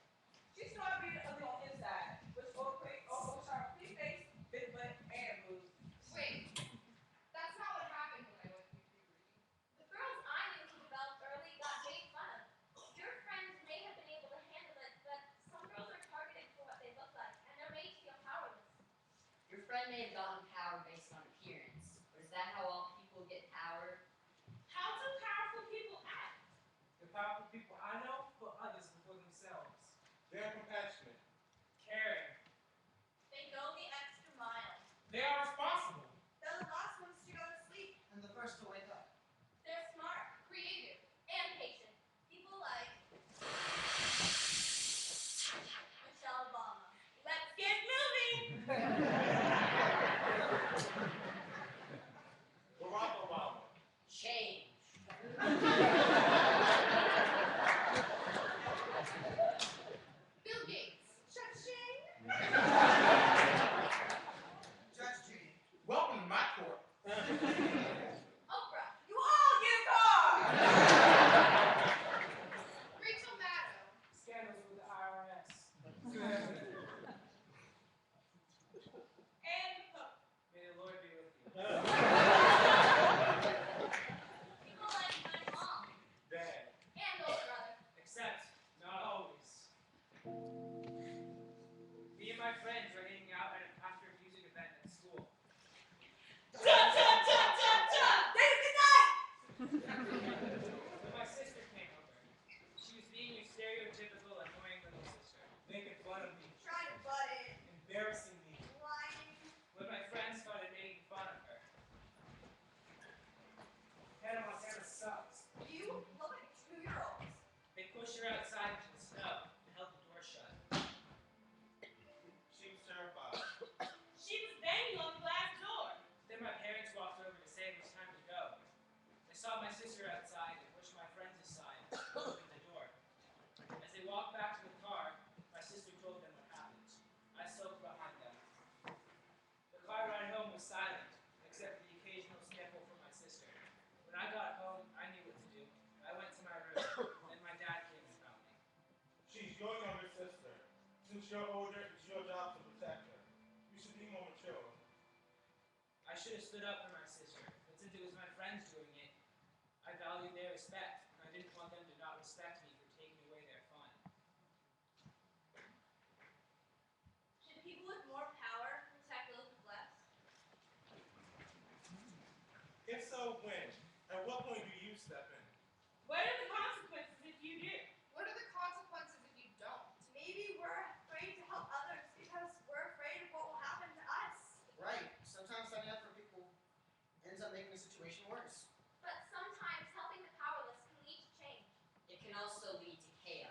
She started being ugly on the inside, which overshadowed her pretty face, big butt, and boobs. Wait, that's not what happened when I went through puberty. The girls I knew who developed early got made fun of. Your friends may have been able to handle it, but some girls are targeted for what they look like, and they're made to feel powerless. Your friend may have gotten power based on appearance, but is that how all people get power? How do powerful people act? The powerful people I know put others before themselves. They're compassionate. Caring. They go the extra mile. They are responsible. They're the last ones to go to sleep. And the first to wake up. They're smart, creative, and patient. People like Michelle Obama. Let's get moving! Barack Obama. Change. Bill Gates. Cha-ching! Judge Judy. Welcome to my court. Oprah. You all get a car! Rachel Maddow. Scandals with the IRS. And the Pope. May the Lord be with you. People like my mom. Bad. And older brother. Except, not always. Me and my friends were hanging out after a music event at school. David, good night! When my sister came over, she was being your stereotypical annoying little sister, making fun of me, Trying to butt in. embarrassing me. Lying. When my friends started making fun of her. Hannah Montana sucks. You look like 2-year-olds. They pushed her outside into the snow and held the door shut. She was terrified. She was banging on the glass door. Then my parents walked over to say it was time to go. They saw my sister outside and pushed my friends aside and opened the door. As they walked back to the car, my sister told them what happened. I sulked behind them. The car ride home was silent, except for the occasional sniffle from my sister. When I got home, I knew what to do. I went to my room, then my dad came and found me. She's your younger sister. Since you're older, it's your job to protect her. You should be more mature. I should have stood up for my sister, but since it was my friends doing it, I valued their respect, and I didn't want them to not respect me for taking away their fun. Should people with more power protect those with less? If so, when? At what point do you step in? What are the consequences if you do? What are the consequences if you don't? Maybe we're afraid to help others because we're afraid of what will happen to us. Right. Sometimes signing up for people ends up making the situation worse. But sometimes helping the powerless can lead to change. It can also lead to chaos.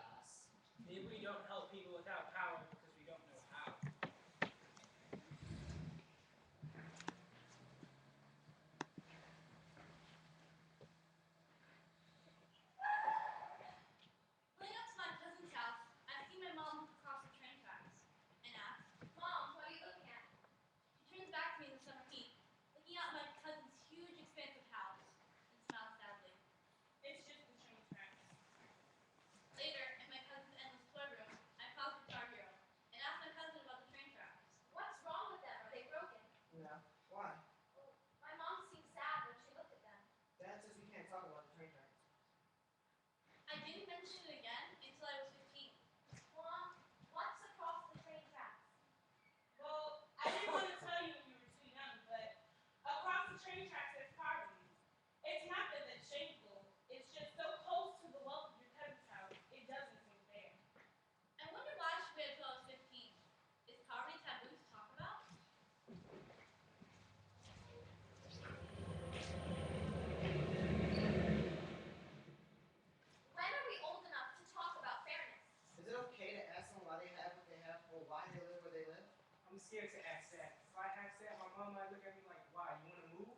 I'm scared to ask that. If I ask that, my mom might look at me like, why, you want to move?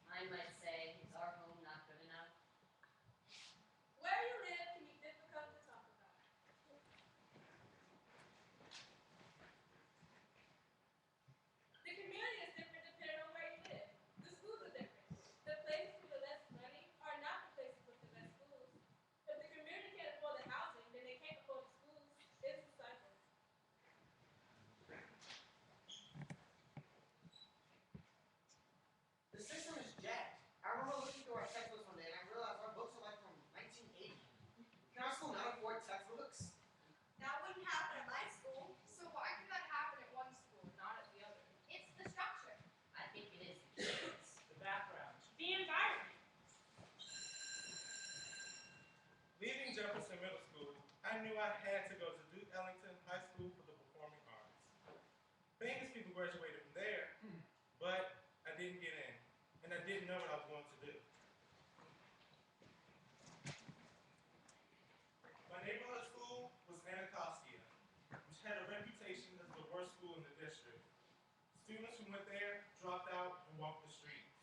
Mine might say, is our home not good enough? Where you live can be difficult to talk about. The community is different depending on where you live. The schools are different. The places with the less money are not the places with the best schools. If the community can't afford the housing, then they can't afford the schools. It's a cycle. The system is jacked. I remember looking through our textbooks one day and I realized our books are like from 1980. Can our school not afford textbooks? That wouldn't happen at my school. So why did that happen at one school, not at the other? It's the structure. I think it is the kids. The background. The environment. Leaving Jefferson Middle School, I knew I had to go to Duke Ellington High School for the Performing Arts. Famous people graduated from there, but I didn't get in, and I didn't know what I was going to do. My neighborhood school was Anacostia, which had a reputation as the worst school in the district. Students who went there dropped out and walked the streets.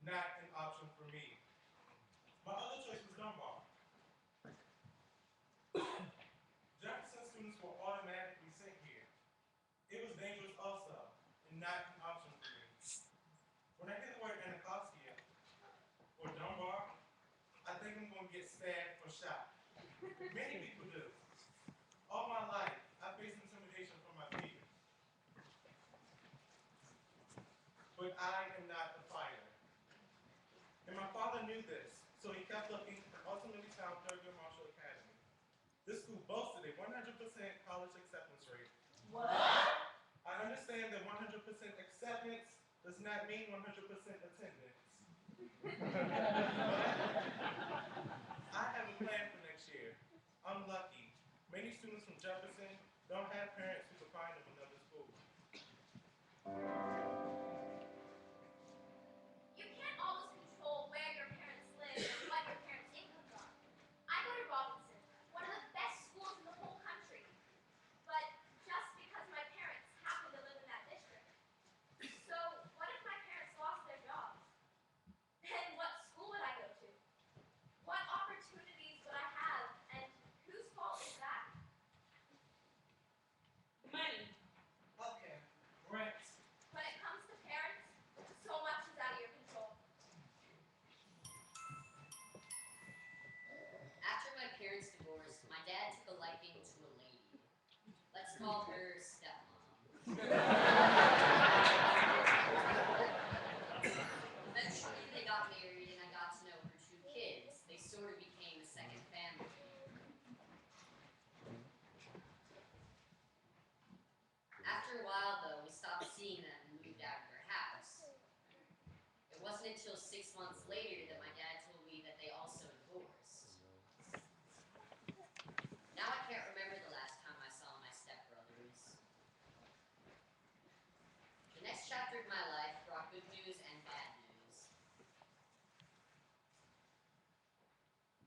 Not an option for me. My other choice was Dunbar. Jefferson students were automatically sent here. It was dangerous also, and not an option for me. When I hear the word Anacostia or Dunbar, I think I'm going to get stabbed or shot. Many people do. All my life, I faced intimidation from my peers. But I am not a fighter. And my father knew this, so he kept looking and ultimately found Thurgood Marshall Academy. This school boasted a 100% college acceptance rate. What? I understand that 100% acceptance does not mean 100% attendance. I have a plan for next year. I'm lucky. Many students from Jefferson don't have parents who can find them another school. You can't always control where your parents live and what your parents' incomes are. I go to Robinson, one of the best schools in the whole country. But just because my parents happen to live in that district. So what if my parents lost their jobs? Then what school would I go to? What opportunities would I have? And whose fault is that? Money. Healthcare. Rent. When it comes to parents, so much is out of your control. After my parents divorced, my dad took a liking to a lady. Let's call her stepmom. Eventually, they got married and I got to know her two kids. They sort of became a second family. After a while, though, we stopped seeing them and moved out of their house. It wasn't until 6 months later that my dad told me that they also divorced. Now I can't remember the last time I saw my stepbrothers. The next chapter of my life brought good news and bad news.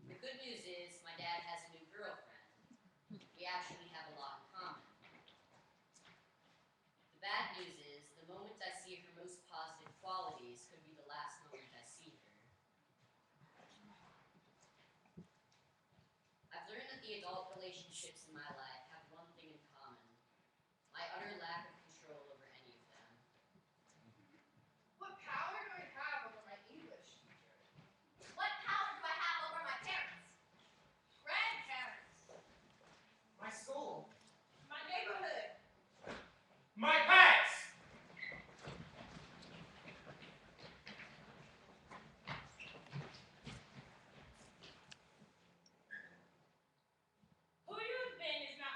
The good news is my dad has a new girlfriend. We actually have a lot in common. The bad news is the moment I see her most positive qualities could be the last moment I see her. I've learned that the adult relationships in my life have one thing in common: my utter lack of control over any of them. What power do I have over my English teacher? What power do I have over my parents? Grandparents? My school. My neighborhood? My past! Who you've been is not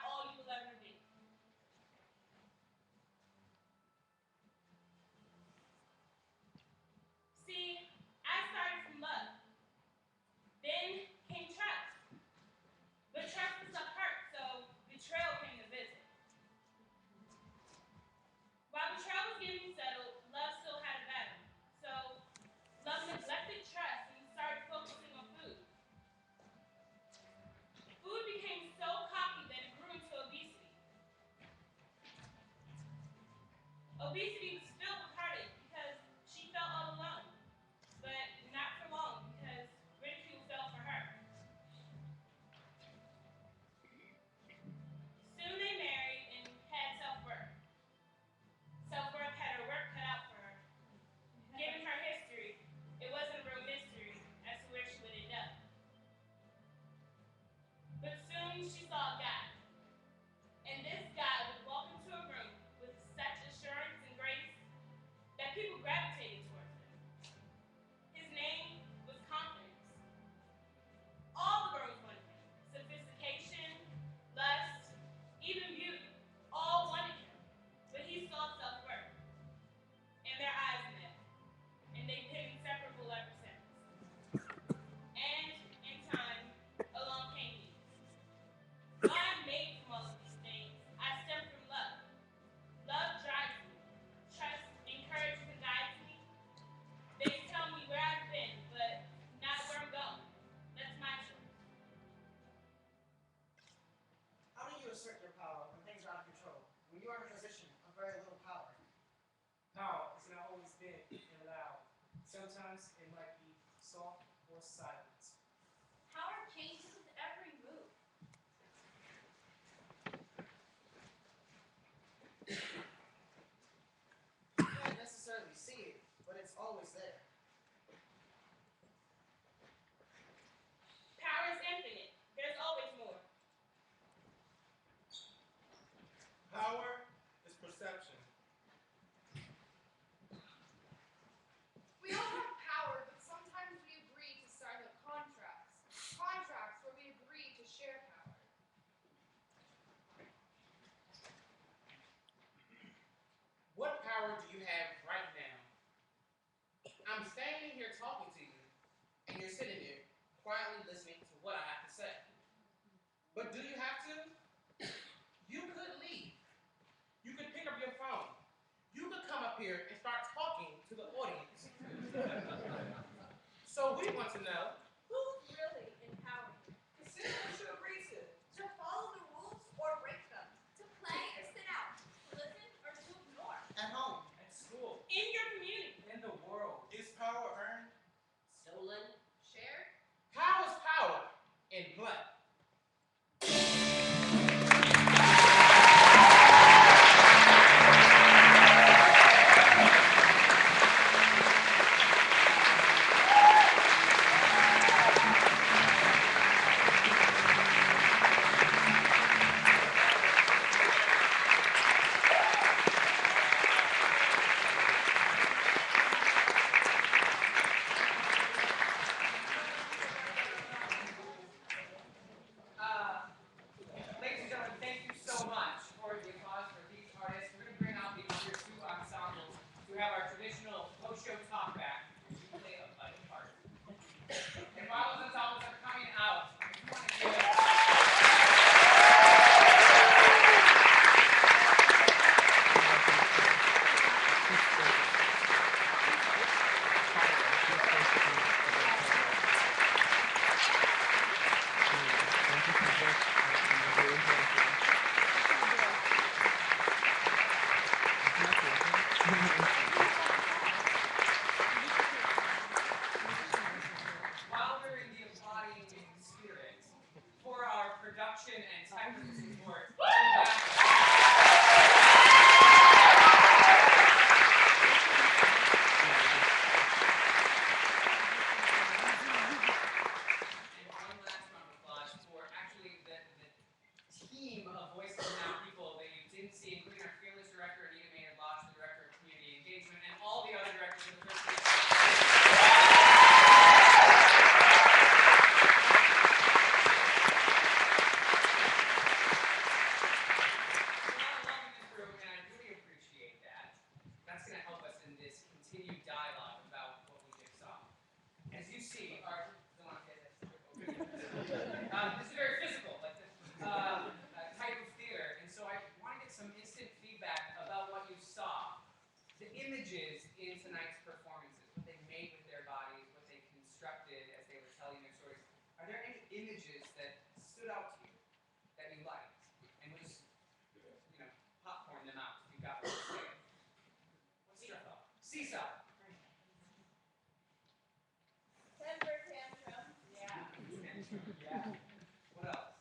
Obesity was filled with heartache because she felt all alone, but not for long because ridicule fell for her. Soon they married and had self-worth. Self-worth had her work cut out for her. Given her history, it wasn't a real mystery as to where she would end up. But soon she saw a guy. And this guy would walk into a room with such assurance and grace that people gravitated towards him. His name was confidence. All the girls wanted him. Sophistication, lust, even beauty, all wanted him. But he saw self-worth. And their eyes met. And they've been inseparable ever since. And in time, along came me. Though I'm made from all of these things, I stem from love. Love drives me. Trust encourages and guides me. They tell me where I've been, but not where I'm going. That's my choice. How do you assert your power when things are out of control? When you are in a position of very little power? Power has not always been loud. Sometimes it might be soft or silent. Power changes with every move. You can't necessarily see it, but it's always there. Power is infinite. There's always more. Power is perception. We all have power, but sometimes we agree to sign contracts. Contracts where we agree to share power. What power do you have right now? I'm standing here talking to you, and you're sitting there quietly listening to what I have to say. But do you have to? You could leave. You could pick up your phone. You could come up here and start talking to the audience. So we want to know, Who's really in power? Consider what you agree to. To follow the rules or break them? To play or sit out? To listen or to ignore? At home. At school. In your community. In the world. Is power earned? stolen? Shared? How is power in blood? Ladies and gentlemen, thank you so much for the applause for these artists. We're going to bring out the other two ensembles to have our traditional post-show talk back, which we play a vital part. And while those ensembles are coming out, I just want to give while we're in the embodying spirit, for our production and technical support, and one last round of applause for actually the team of Voices Now people that you didn't see, including our fearless director, Anita Maynard Lodge, the director of community engagement, and all the other directors of the first That's going to help us in this continued dialogue about what we just saw. As you see, our this is very physical, like this type of theater, and so I want to get some instant feedback about what you saw. The images in tonight's performances, what they made with their bodies, what they constructed as they were telling their stories. Are there any images that stood out to you that you liked and would just, popcorn them out if you got what to say? Yeah. What else?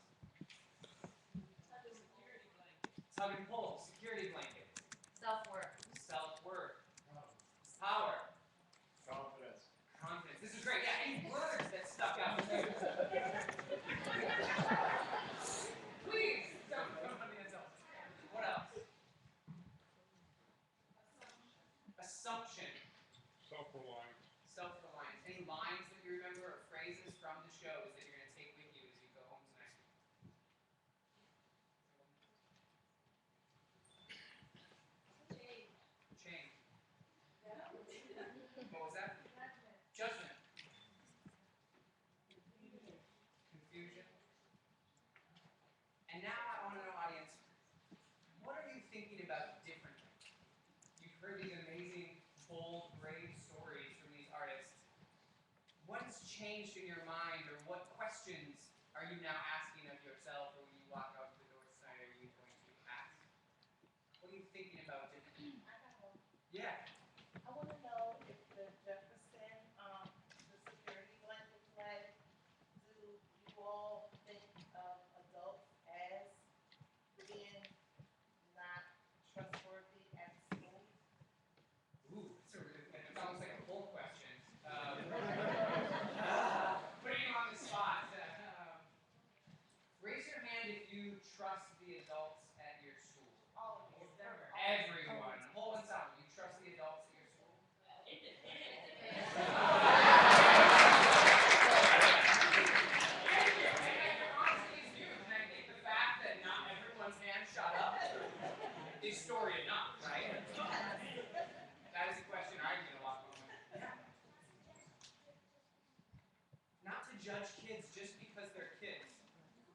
Tug and pull, security blanket. Self-worth. Self-worth. Power. Confidence. Confidence. This is great. Yeah, any words that stuck out to you? Please don't let me tell. What else? Assumption. Self-reliance. Self-reliance. Any lines that you remember or phrases from the shows that you're going to take with you as you go home tonight? Change. What was that? Judgment. Confusion. And now I want to know, audience, what are you thinking about differently? You've heard these amazing, bold, brave stories from these artists. What's changed in your mind, or what questions are you now asking of yourself, or when you walk out the door tonight, are you going to ask? What are you thinking about differently? Yeah. I want to know if the Jefferson, the security blanket flag, do you all think of adults as being not trustworthy at school? Ooh, it's almost like a poll question. Putting you on the spot. Raise your hand if you trust the adults at your school. All of you. Everyone. Whole ensemble. You trust the adults at your school? It depends. Honesty is huge, and I think the fact that not everyone's hand shot up is story enough, right? That is a question I'm going to walk home with. Not to judge kids just because they're kids.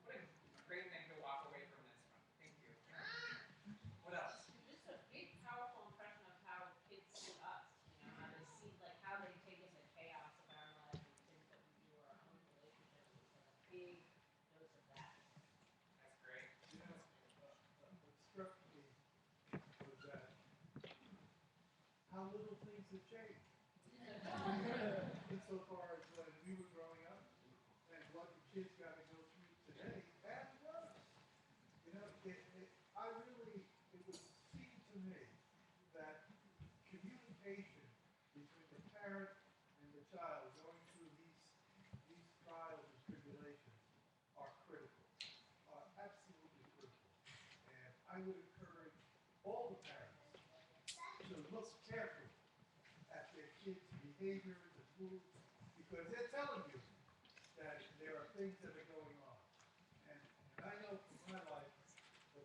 What a great thing to walk away from this from. Thank you. What else? Just a big, powerful impression of how kids see us. You know, how they see, like, how they take in the chaos of our lives and things that we do, our own relationships. It's like a big dose of that. That's great. What struck me was that how little things have changed. Insofar as when we were growing up and what the kids got to go through today, and worse. You know, it was seen to me that communication between the parent and the child going through these trials and tribulations are critical, are absolutely critical. And I would encourage all the parents to look carefully at their kids' behaviors and moods, because they're telling you that there are things that are going on. And I know from my life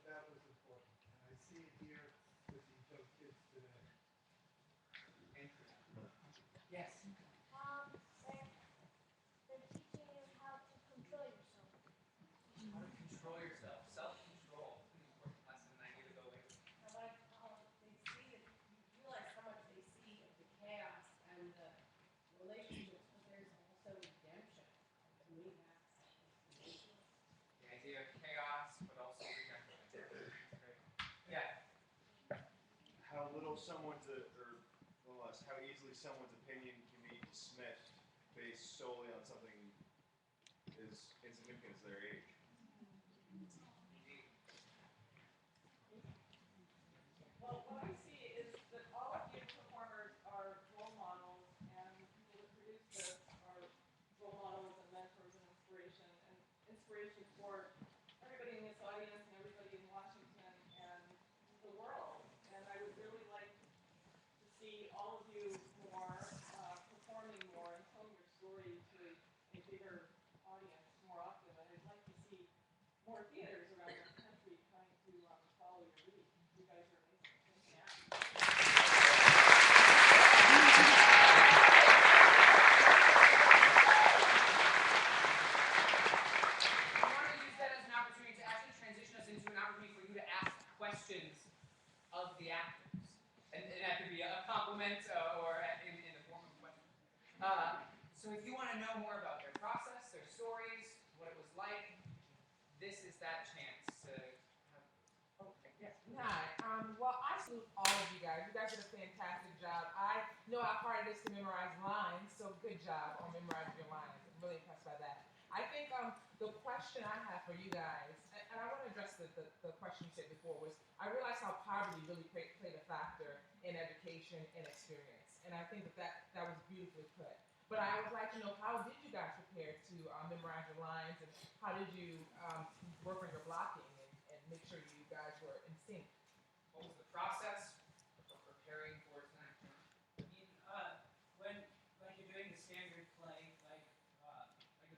that was important. And I see it here with these young kids today. Yes. They're teaching you how to control yourself. How to control yourself. Self-control. An important lesson I need to go with. I like how they see it, you realize how much they see of the chaos and the relationships, but there's also redemption. To me, that's amazing. The idea of chaos, but also redemption. Great. Yeah. How little someone's, or nonetheless, how easily someone's opinion can be dismissed based solely on something as insignificant as their age. Well, what I see is that all of you performers are role models, and the people that produce this are role models and mentors and inspiration for everybody in this audience and everybody in Washington and the world. And I would really like to see all of you more performing more and telling your story to a bigger audience more often. And I'd like to see more theaters around the country trying to follow your lead. You guys are amazing. I want to use that as an opportunity to actually transition us into an opportunity for you to ask questions of the actors. And that could be a compliment or in the form of a question. So if you want to know more about their process, their stories, what it was like, this is that chance to have... Oh, yes. Hi. Well, I salute all of you guys. You guys did a fantastic job. I know how hard it is to memorize lines, so good job on memorizing your lines. I'm really impressed by that. I think the question I have for you guys, and I want to address the question you said before, was I realized how poverty really played a factor in education and experience. And I think that was beautifully put. But I would like to know, how did you guys prepare to memorize your lines, and how did you work on your blocking and make sure you guys were in sync? What was the process for preparing for tonight? I mean, when you're doing a standard play, like a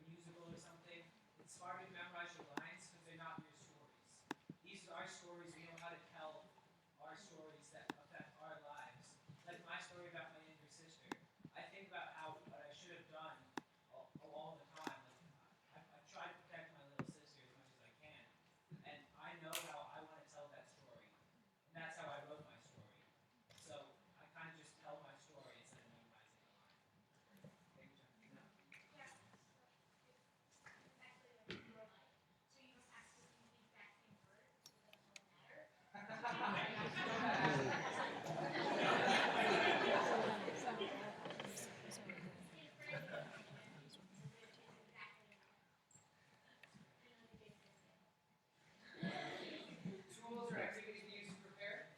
musical or something, it's hard to memorize your lines because they're not your stories. These are our stories. We know how to tell our stories that affect our lives. Like my story about my younger sister. I think about what I should have done all the time. Like, I try to protect my little sister as much as I can, and I know how I want to tell that story, and that's how I wrote my story. So I kind of just tell my story instead of memorizing the line. Thank you, John. No? Yeah. So it's actually like real life. So you must actually use the exact same word, so it doesn't really matter. Tools or activities you use to prepare?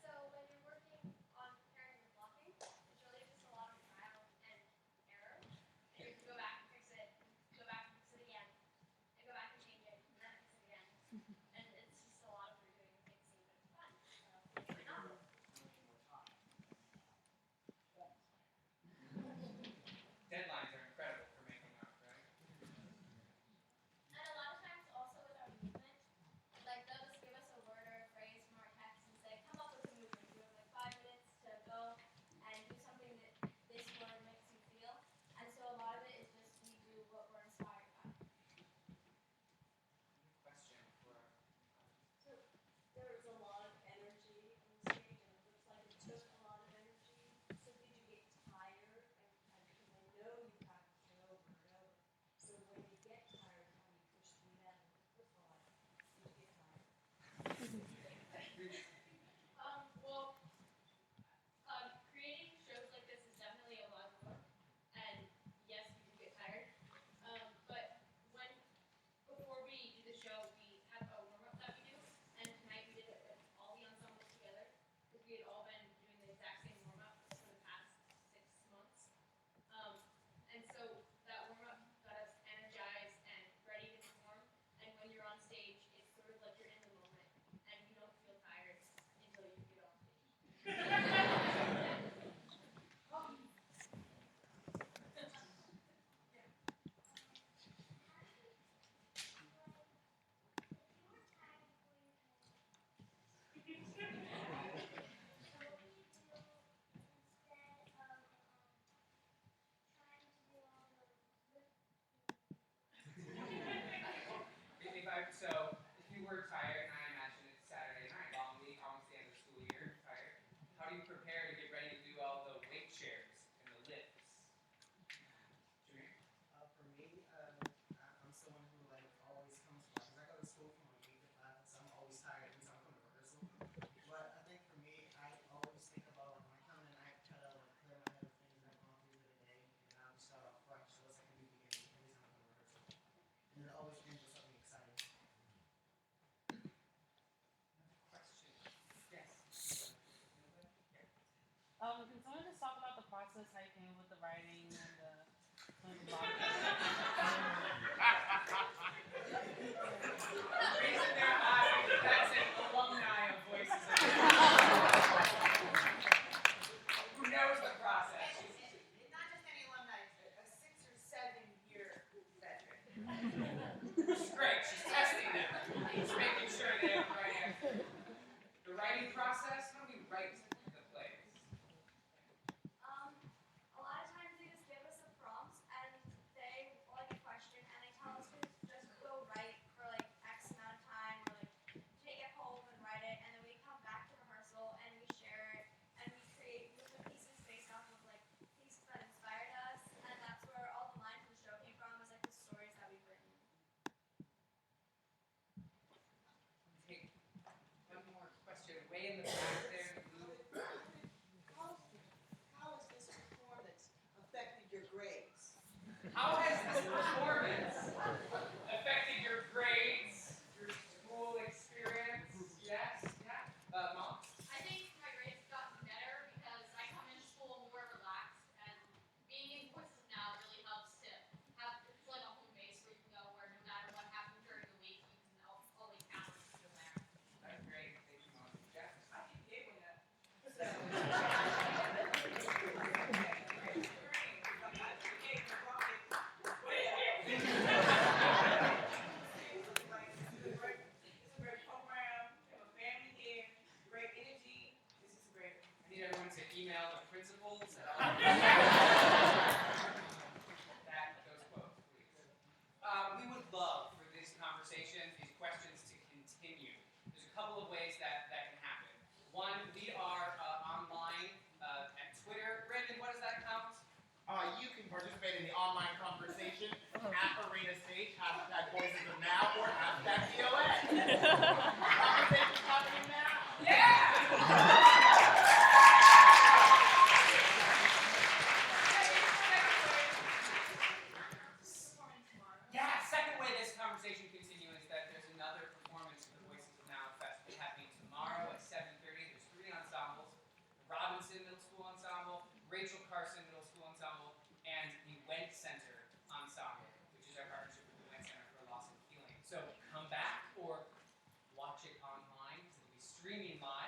So when you're working on preparing your blocking, it's really just a lot of trial and error. And you can go back and fix it, go back and fix it again, and go back and change it, and then fix it again. And it's just a lot of redoing and fixing, but it's fun. So why not? Deadlines are incredible for making art, right? And a lot of times also with our movement, like they'll just give us a word or a phrase from our text and say, come up with a movement. You have like 5 minutes to go and do something that this word makes you feel. And so a lot of it is just we do what we're inspired by. Question for So there was a lot of energy on the stage, and it looks like it took a lot of energy. So did you get tired? Because I know you practiced it over and over. So when you get tired, how do you push through that? First of all, did you get tired? Creating shows like this is definitely a lot of work, and yes, you do get tired. But before we do the show, we have a warm up that we do, and tonight we did it with all the ensembles together because we had all been doing the exact same warm up for the past 6 months. And so that warm up got us energized and ready to perform. And when you're on stage, it's sort of like you're in the moment, and you don't feel tired until you get off stage. If you were tired, and I imagine it's Saturday night, long week, almost the end of the school year, tired, how do you prepare to get ready to do all the weight shares and the lifts? Jameer? For me, I'm someone who like always comes to because I go to school from like 8 to 5, so I'm always tired every time I come to rehearsal. But I think for me, I always think about like when I come in, I try to like clear my head of things that I've gone through for the day, and I'll just start off fresh. So it's like a new beginning every time I come to rehearsal, and it always ends with something exciting. Question. Yes. Can someone just talk about the process, how you came with the writing and the reason they're laughing, that's an alumni of Voices of who knows the process. Not just any alumni, a 6 or 7 year veteran. She's great. She's testing them. She's making sure they have the right answer. The writing process, how do we write the plays? A lot of times they just give us the prompts and they like a question and they tell us to just go write for like X amount of time or like take it home and write it, and then we come back to rehearsal and we share it and we create movement pieces based off of like pieces that inspired us, and that's where all the lines of the show came from, is like the stories that we've written. How has this performance affected your grades, your school experience? Yes? Yeah? Mom? I think my grades have gotten better because I come into school more relaxed, and being in Voices Now really helps to have, it's like a home base where you can go where no matter what happens during the week, you can always count on it still there. That's great. Thank you, Mom. Jeff? I can get with that. I need everyone to email the principals. Those quotes, please. We would love for this conversation, these questions to continue. There's a couple of ways that can happen. One, we are online at Twitter. Brandon, what does that count? You can participate in the online conversation at Arena Stage, #VoicesOfNow, or #DOS. Conversation's happening now. Yeah, second way this conversation continues is that there's another performance of the Voices of Now Festival happening tomorrow at 7:30. There's 3 ensembles: the Robinson Middle School Ensemble, Rachel Carson Middle School Ensemble, and the Mead Center Ensemble, which is our partnership with the Mead Center for Loss and Healing. So come back or watch it online, because it'll be streaming live